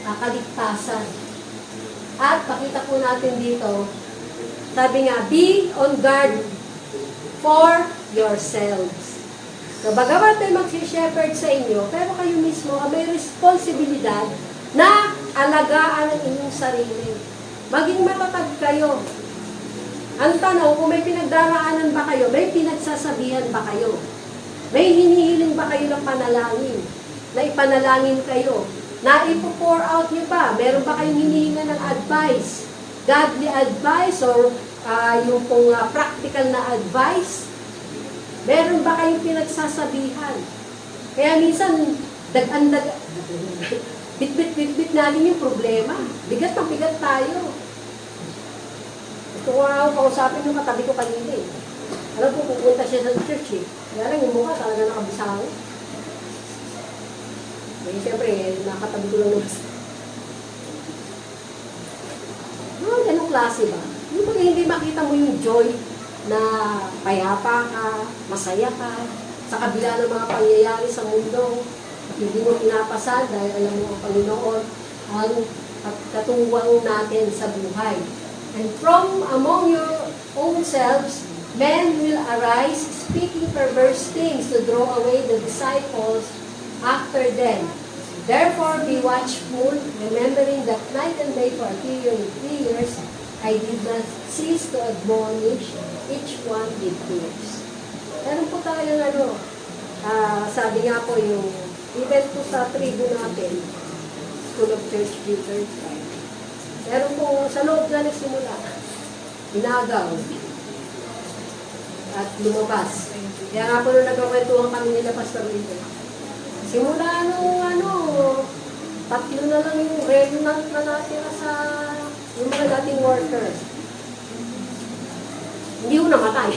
kaligtasan. At pakita po natin dito, sabi nga, be on guard for yourselves. So, bagamat ay mag-shepherd sa inyo, pero kayo mismo may responsibilidad na alagaan ang inyong sarili. Maging matatag kayo. Ang tanong, kung may pinagdaraanan ba kayo, may pinagsasabihan ba kayo? May hinihiling ba kayo ng panalangin? Na ipanalangin kayo? Na ipo-pour out niyo ba? Meron ba kayong hinihingan ng advice? Godly advice or yung pong practical na advice? Meron ba kayong pinagsasabihan? Kaya minsan, bit-bit natin yung problema. Bigat ng bigat tayo. Gusto ko nga kausapin yung katabi ko kanina Alam ko, pupunta siya sa church Kaya lang yung mukha talaga nakabisaw. Siyempre, nakatabi ko lang naman. Ganong klase ba? Yung pag hindi makita mo yung joy na payapa ka, masaya ka, sa kabila ng mga pangyayari sa mundo, hindi mo pinapasan dahil alam mo ang Panginoon ang katuwang natin sa buhay. And from among your own selves, men will arise, speaking perverse things to draw away the disciples after them. Therefore, be watchful, remembering that night and day for a period of 3 years, I did not cease to admonish each one with tears. Meron po talagang sabi nga po yung event po sa tribu natin, School of Church Builders. Meron po sa loob na nagsimula, inagaw at lumabas. Kaya nga po nung nagkakwentuhan kami nila Pastor Lito. Simula tatlo na lang yung remnant na natira sa yung mga dating workers. Hindi ko namatay.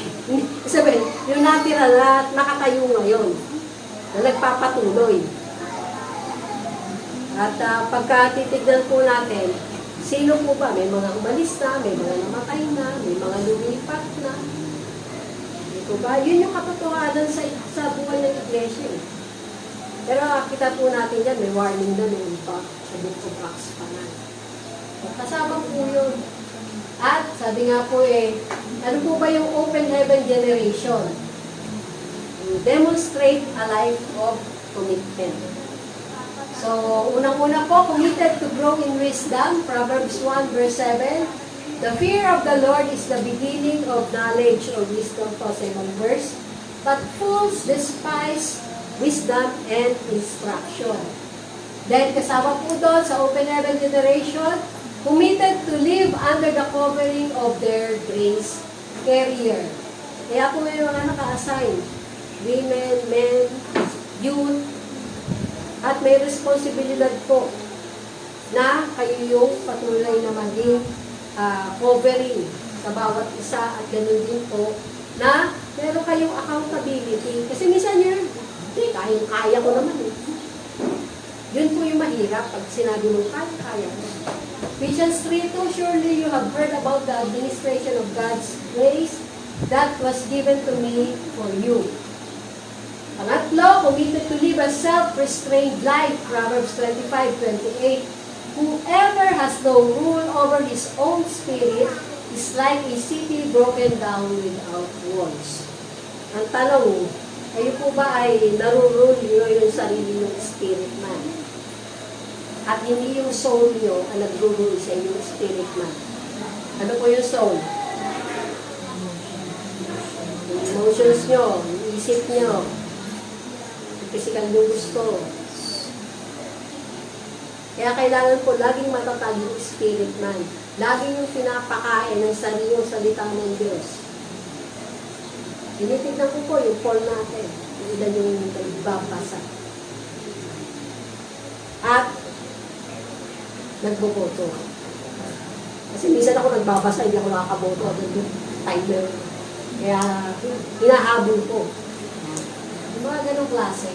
Sabihin, yung natira na nakatayo ngayon, na nagpapatuloy. At pagka titignan po natin, sino po ba? May mga umalis na, may mga namatay na, may mga lumipat na. Ito ba? Yun yung katotohanan sa buhay ng iglesia. Pero kita po natin yan, may warning na noon pa sa Book of Acts pa na. Kasama po yun. At sabi nga po ano po ba yung open heaven generation? Demonstrate a life of commitment. So, unang-una po, committed to grow in wisdom, Proverbs 1 verse 7. The fear of the Lord is the beginning of knowledge or wisdom, po sa ibang verse. But fools despise wisdom and instruction. Then, kasama po doon sa open heaven generation, committed to live under the covering of their grace carrier. Kaya po may mga naka-assign, women, men, youth, at may responsibilidad po na kayo yung patuloy na maging covering sa bawat isa at ganun din po na meron kayong accountability. Kasi minsan yun, kaya ko naman eh. Yun po yung mahirap pag sinabi mo, kaya ko. Ephesians 3:2, surely you have heard about the administration of God's grace that was given to me for you. Pangatlo, committed to live a self-restrained life, Proverbs 25:28. Whoever has no rule over his own spirit is like a city broken down without walls. Ang tanong, kayo po ba ay narurule nyo yung sarili ng spirit man? At hindi yung soul nyo ang nag-rule sa inyong spirit man. Ano po yung soul? Yung emotions nyo, yung isip nyo, yung physical nyo gusto. Kaya kailangan po laging matatag yung spirit man. Laging yung pinapakain ng sariling salita ng Diyos. Tinitignan ko po yung poll natin. Yung ilan yung nagbabasa. At nagboboto. Kasi minsan ako nagbabasa, hindi ako nakakaboto. Yung timer. Kaya hinahabol ko. Yung mga ganong klase.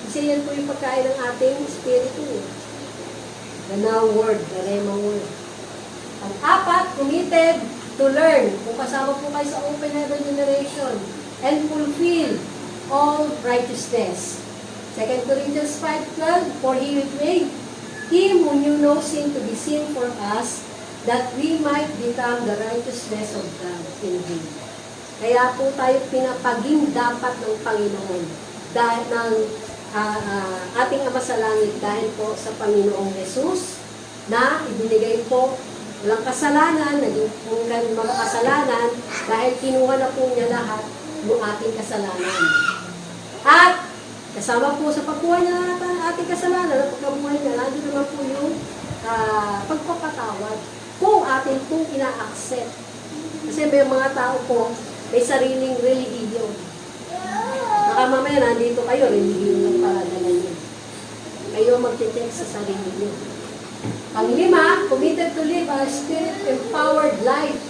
Kasi yan po yung pagkain ng ating spirito. The now word, the Rema word. Pang-apat, committed to learn. Kung kasama po kayo sa Open Heaven Generation and fulfill all righteousness. 2 Corinthians 5:12, for he made him who knew no sin to be sin for us, that we might become the righteousness of God in him. Kaya po tayo pinapaging dapat ng Panginoon dahil ng ating Ama sa Langit dahil po sa Panginoong Jesus na ibinigay po walang kasalanan, naging po mga kasalanan dahil kinuha na po niya lahat ng ating kasalanan. At kasama po sa pagkuha niya ng ating kasalanan at pagkabuhay niya, nandun naman po yung pagpapatawad kung atin pong ina-accept. Kasi may mga tao po, may sariling relihiyon. Baka mamaya nandito kayo, relihiyon ng paradalan niyo. Kayo mag-check sa sarili niyo. Panglima, committed to live a spirit-empowered life.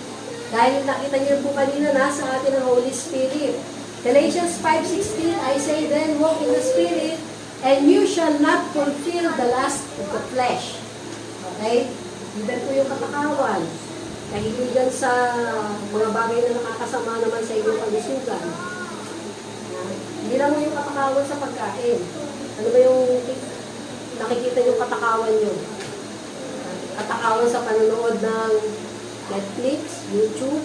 Dahil nakita niyo po kanina, nasa atin ang Holy Spirit. Galatians 5:16, I say then, walk in the Spirit, and you shall not fulfill the lust of the flesh. Okay? Ilan po yung katakawan. Kahiligan sa mga bagay na nakakasama naman sa inyong kalusugan. Hindi lang mo yung katakawan sa pagkain. Ano ba yung nakikita yung katakawan nyo? Katakawan sa panonood ng Netflix, YouTube,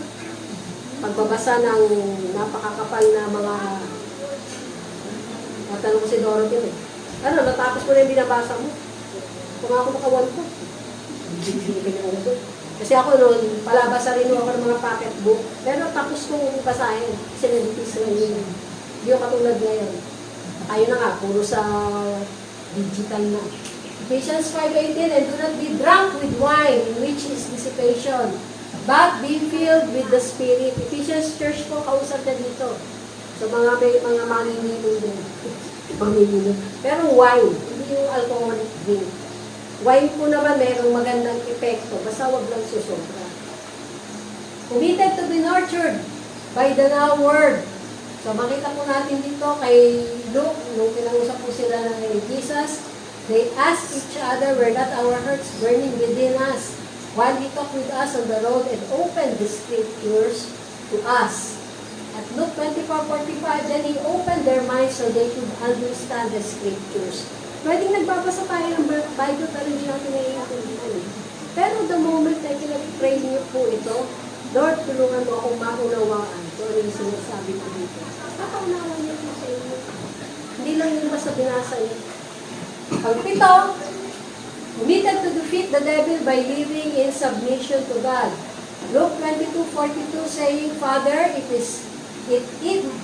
pagbabasa ng napakakapal na mga matanong ko si Dorothy eh. Ano, natapos ko na yung binabasa mo. Kung ako makawan ko. Kasi ako noon, palabasa rin ako ng mga pocketbook. Pero tapos kong basahin. Kasi nagipis na yun. Hindi ko katulad ngayon. Tayo na nga, puro sa digital na. Ephesians 5:18, and do not be drunk with wine, in which is dissipation, but be filled with the Spirit. Ephesians Church po, kausap na dito. So may mga manginginom din. Manginginom. Pero wine, hindi yung alcoholic drink. Wine po naman mayroong magandang epekto, basta wag lang susobra. Committed to be nurtured by the now word. So makita po natin dito kay Luke, nung kinausap po sila ng Jesus, they asked each other, were not our hearts burning within us while he talked with us on the road and opened the scriptures to us. At Luke 24:45, then he opened their minds so they could understand the scriptures. Pwedeng nagbabasa tayo ng Bible pero hindi natin naiintindihan. Pero the moment na pinag-pray niyo po ito, Lord, tulungan mo akong maunawaan. So, ano yung sinasabi ko dito? Papaunawan niyo po sa inyo. Hindi lang yun basta binasa niyo. Pagpito, committed to defeat the devil by living in submission to God. Luke 22:42 saying, Father, if it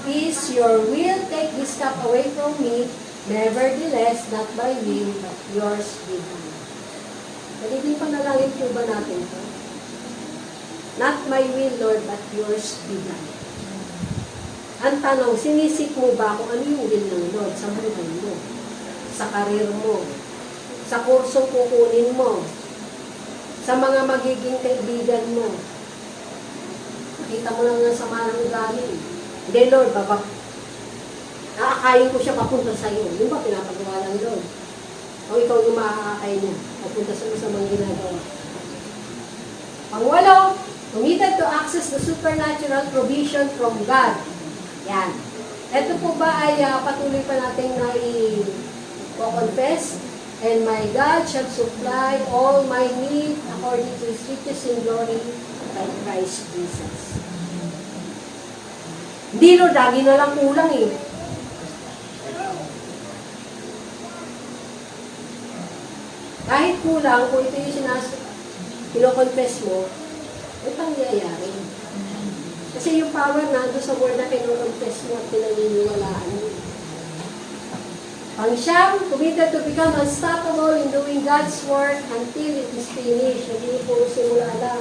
is your will, take this cup away from me. Nevertheless, not my will, but yours be done. Nagiging panalangin po ba natin ito? Not my will, Lord, but yours be done. Ang tanong, sinisik mo ba kung ano yung will ng Lord sa buhay mo? Sa karir mo? Sa kursong kukunin mo? Sa mga magiging kaibigan mo? Nakikita mo lang ng sama ng ugali. Hindi, Lord, aakayin ko siya papunta sa iyo. Yung ba pinapagawa lang doon? O ikaw yung makakakain niya, papunta sa mga ginagawa. Pangwalo, committed to access the supernatural provision from God. Yan. Ito po ba ay patuloy pa natin na i-confess? And my God shall supply all my need according to His riches in glory by Christ Jesus. Hindi, Lord, lagi na lang kulang eh. Kahit kulang, kung ito yung kino-confess mo, ay pangyayari. Kasi yung power nando sa word na kino-confess mo at pinaniniwalaan mo. Pang-siyam, committed to become unstoppable in doing God's work until it is finished. Hindi po simula lang.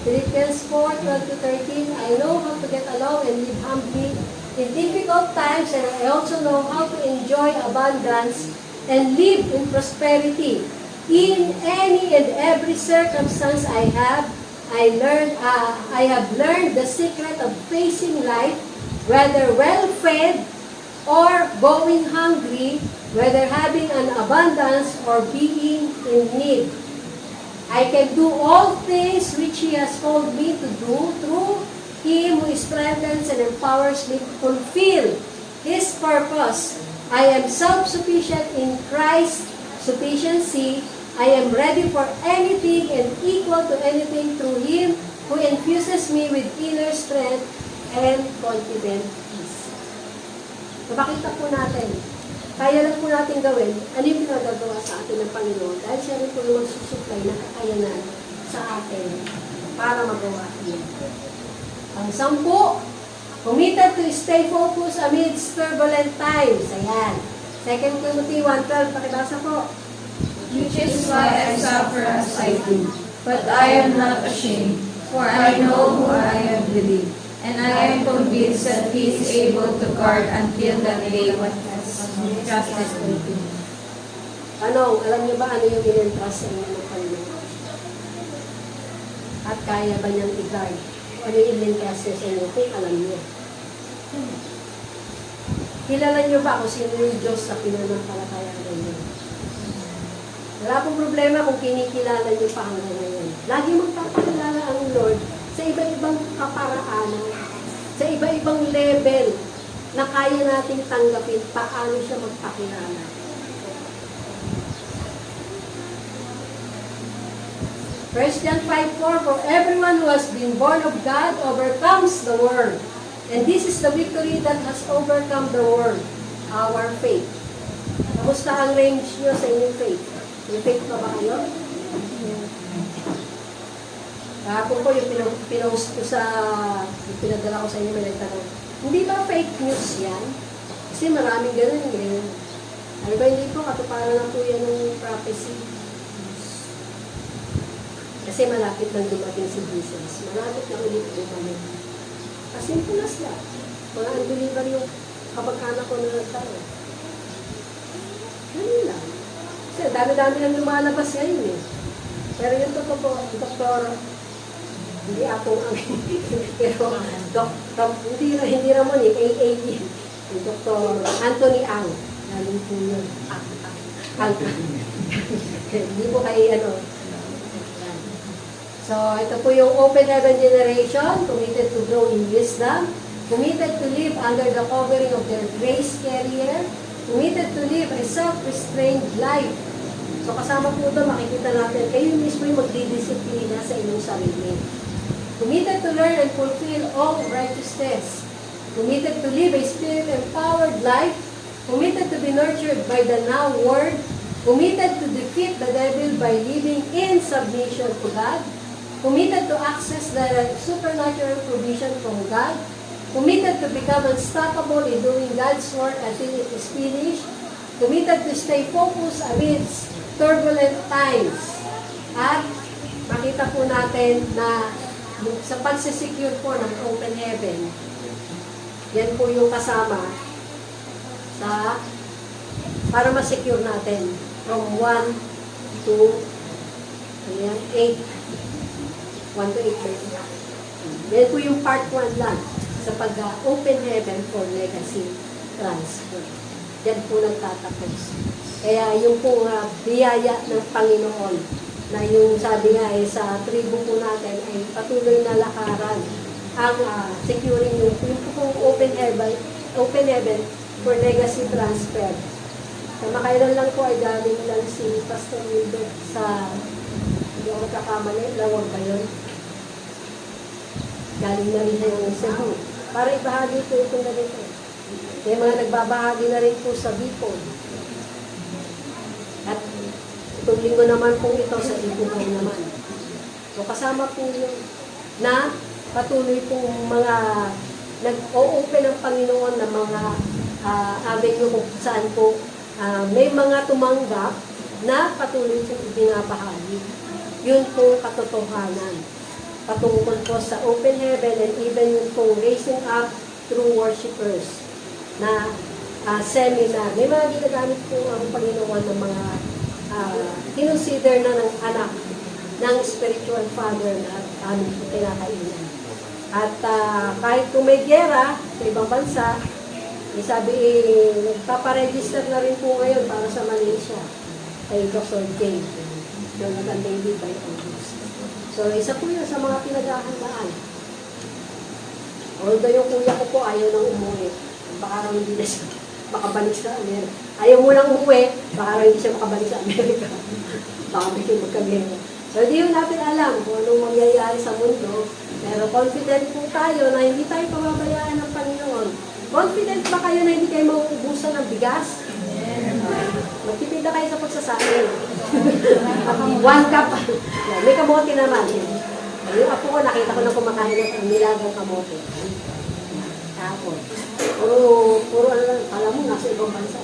Philippians 4:12-13, I know how to get along and live humbly in difficult times, and I also know how to enjoy abundance and live in prosperity. In any and every circumstance I have learned the secret of facing life, whether well-fed or going hungry, whether having an abundance or being in need. I can do all things which He has called me to do through Him who strengthens and empowers me to fulfill His purpose. I am self-sufficient in Christ's sufficiency. I am ready for anything and equal to anything through Him who infuses me with inner strength and confident peace. So, makita po natin, kaya lang po natin gawin, ano yung pinagagawa sa atin ng Panginoon, dahil siya rin po yung magsusupply ng kakayanan sa atin para magawa niya. Ang 10, committed to stay focused amidst turbulent times. Ayan. 2 Timothy 1:12, pakibasa po. Which is why I suffer as I do. But I am not ashamed, for I know who I have believed, and I am convinced that He is able to guard until that day what has justice waiting. Ano, alam niyo ba ano yung in-entrust sa inyo ng Panginoon? At kaya ba niyang i-guard? Ano yung in-entrust niya sa inyo? Kung alam niyo. Kilala niyo ba kung sino yung Diyos sa pinanampalatayaan niyo? Wala pong problema kung kinikilala niyo pa hanggang ngayon. Lagi magpapakilala ang Lord sa iba-ibang kaparaanan, sa iba-ibang level na kaya nating tanggapin paano siya magpakilala. First John 5:4, for everyone who has been born of God overcomes the world. And this is the victory that has overcome the world, our faith. Kamusta ang range niyo sa inyong faith? May faith pa ba kayo? Kahapon po yung pinost ko yung pinadala ko sa inyo, may nagtanong, hindi ba fake news yan? Kasi maraming ganun eh. Ano ba, hindi po, katuparan lang po yan ng prophecy. Kasi malapit nang dumating si Jesus. Malapit na ulit dumating. Kasi punas lang. Mga unbeliever yung kapag-anak ko na nagtanong. Ganun lang. Kasi dami-dami lang lumalabas ngayon eh. Pero yung totoo po, doktor, hindi ako ang pero hindi naman eh, AAD. Yung Dr. Anthony Ang. Lalo po yun. Ang. Hindi po kayo ano. So, ito po yung Open Heaven Generation, committed to grow in wisdom, committed to live under the covering of their grace carrier, committed to live a self-restrained life. So, kasama po ito, makikita natin, kayo mismo yung magdidisiplina sa inyong sarili. Committed to learn and fulfill all righteousness. Committed to live a spirit-empowered life. Committed to be nurtured by the now word. Committed to defeat the devil by living in submission to God. Committed to access the supernatural provision from God. Committed to become unstoppable in doing God's work until it is finished. Committed to stay focused amidst turbulent times. At makita po natin na sa pagsisecure po ng open heaven, yan po yung kasama sa para ma-secure natin from 1 to 8. 1 to 8. Yan po yung part 1 lang sa pag-open heaven for legacy transfer. Yan po nagtatapos. Kaya yung po biyaya ng Panginoon na yung sabi nga sa tribo po natin ay patuloy na lakaran ang securing yung po open heaven for legacy transfer. Kamakailan lang po ay galing lang si Pastor Wilbert sa, hindi ako nagkakamali, Lawag ba yun? Galing na rin yung Cebu. Para ibahagi po itong ganito. May mga nagbabahagi na rin po sa Bicol. At itong linggo naman po ito sa Ibugaw naman. So kasama po yung na patuloy pong mga nag-o-open ng Panginoon na mga avenue kung saan po may mga tumanggap na patuloy pong ibinabahagi. Yun po katotohanan. Patungkol po sa open heaven and even yung pong raising up through worshipers na seminar. May mga ginagamit po ang Panginoon ng mga kinonsider na ng anak ng spiritual father na aming po kinakainan. At kahit kung may gera sa ibang bansa, sabi, nagpaparegister na rin po ngayon para sa Malaysia kay Dr. Jay, Jonathan David by August. So, isa po yun sa mga pinaghahandaan. Although yung kuya ko po ayaw nang umuwi. Baka raw hindi na siya makabalik sa Amerika. Ayaw mo lang umuwi, baka raw hindi siya makabalik sa Amerika. Baka may magkagero. So, hindi yun natin alam kung anong mangyayari sa mundo. Pero confident po tayo na hindi tayo pababayaan ng Panginoon. Confident ba kayo na hindi kayo mauubusan ng bigas? Magtipid na kayo sa pagsasain. 1 cup. May kamote naman. Yung apo ko, nakita ko na kumakain ng nilagang kamote. Tapos, puro alam mo, nasa ibang bansa.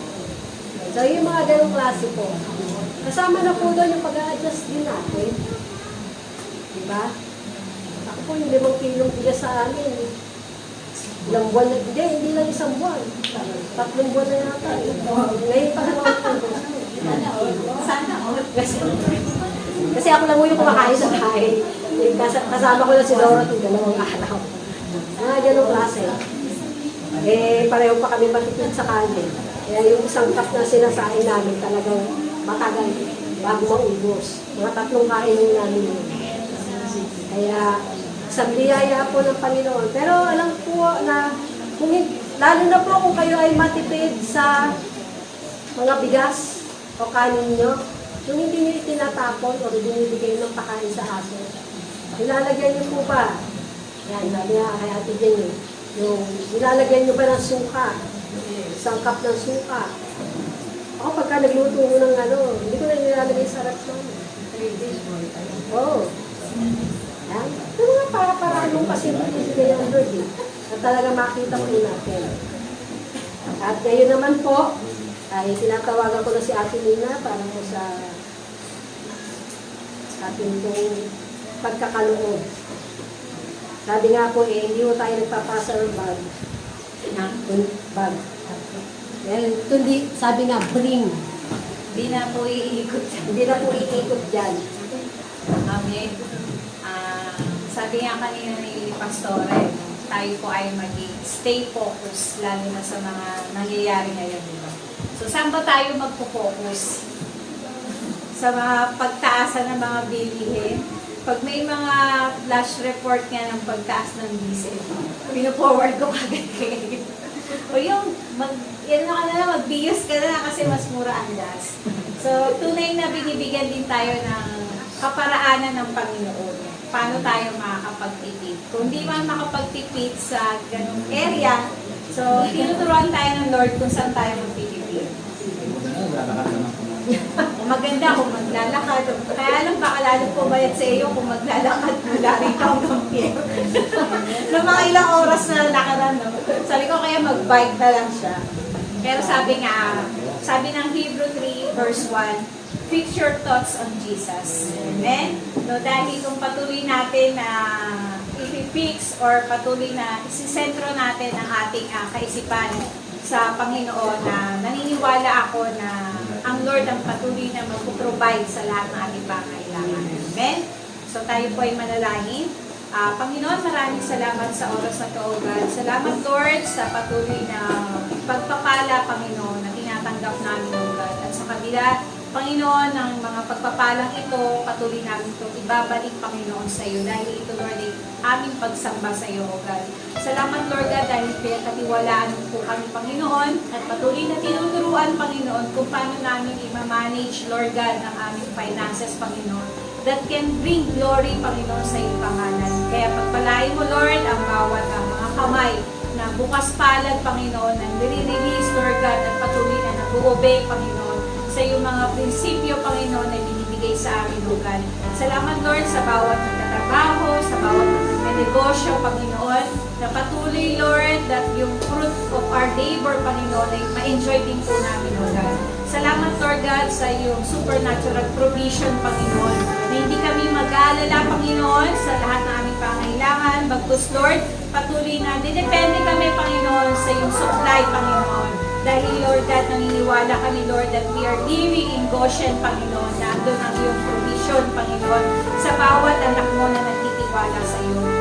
So, yung mga ganong klase po. Kasama na po doon yung pag-a-adjust din natin. Diba? Ako po yung 5 kilong bigas sa amin. Ilang buwan na, hindi lang 1 buwan. 3 buwan na yata. Ngayon pa naman po. Sana all. Kasi ako lang yung kumakain sa bahay. Kasama ko na si Dorothy 2 araw. Mga ganong klase. Pareho pa kami matipid sa kanin. Kaya yung isang cup na sinasain namin talagang matagal bago maubos. Mga 3 kain yung namin yun. Kaya sa biyaya po ng Panginoon. Pero alam po na, lalo na po kung kayo ay matipid sa mga bigas o kanin nyo, yung hindi nyo itinatapon o binibigay ng pakain sa aso, nilalagyan nyo po ba? Yan, sabi nga kay Ate Jenny, yung nilalagyan nyo ba ng suka? Isang cup ng suka. Ako pagka nagluto mo ng hindi ko na nilalagay sa rep namin. 3 days more. Oo. Yan. Ito mga para-paranong kasi binibigay ng Lord na talaga makita po natin. At ngayon naman po, ay tinatawagan ko na si Ate Nina para mo sa ating pong pagkakaloob. Sabi nga po hindi mo tayo nagpapasa ng bag. Bag. Kundi, sabi nga, bring. Hindi na po iikot. Hindi na po iikot dyan. Amen. Sabi nga kanina ni Pastore, tayo po ay stay focused lalo na sa mga nangyayari ngayon. Diba? So, saan ba tayo magpo-focus? Sa mga pagtaasan ng mga bilihin. Pag may mga flash report nga ng pagtaas ng diesel, pino-forward ko agad kayo. O yung, mag-bios ka na kasi mas mura ang gas. So, tunay na binibigyan din tayo ng kaparaanan ng Panginoon. Paano tayo makakapagtipid? Kung di man makapagtipid sa ganung area, so, tinuturuan tayo ng Lord kung saan tayo magtitipid. Maganda kung maglalakad. Kaya lang baka lalo pumayat sa iyo kung maglalakad mula rito hanggang pier. Noong mga ilang oras na lakaran, no? Sabi ko kaya mag-bike na lang siya. Pero sabi ng Hebrew 3 verse 1, fix your thoughts on Jesus. Amen? No, dahil kung patuloy natin na i-fix or patuloy na isisentro natin ang ating kaisipan sa Panginoon na naniniwala ako na ang Lord ang patuloy na magpo-provide sa lahat ng ating pangailangan. Amen? So tayo po ay manalangin. Panginoon, maraming salamat sa oras na ito, O God. Salamat, Lord, sa patuloy na pagpapala, Panginoon, na tinatanggap namin, O God. At sa kabila, Panginoon, ng mga pagpapalang ito, patuloy namin ito ibabalik, Panginoon, sa iyo. Dahil ito, Lord, ay aming pagsamba sa iyo, O God. Salamat, Lord God, dahil pinagkatiwalaan mo po kami, Panginoon, at patuloy na tinuturuan, Panginoon, kung paano namin i-manage, Lord God, ang aming finances, Panginoon, that can bring glory, Panginoon, sa iyong pangalan. Kaya pagpalain mo, Lord, ang bawat mga kamay na bukas palad, Panginoon, na nire-release, Lord God, at patuloy na nag-obey, Panginoon, sa iyong mga prinsipyo, Panginoon, na binibigay sa amin, O God. Salamat, Lord, sa bawat nagtatrabaho, sa bawat negosyo, Panginoon, na patuloy, Lord, that yung fruit of our labor, Panginoon, ay ma-enjoy din po namin, O God. Salamat, Lord God, sa iyong supernatural provision, Panginoon, na hindi kami mag-aalala, Panginoon, sa lahat ng aming pangailangan. Bagkus, Lord, patuloy na didepende kami, Panginoon, sa iyong supply, Panginoon. Dahil, Lord God, naniniwala kami, Lord, that we are living in Goshen, Panginoon, na doon ang iyong provision, Panginoon, sa bawat anak mo na nagtitiwala sa iyo.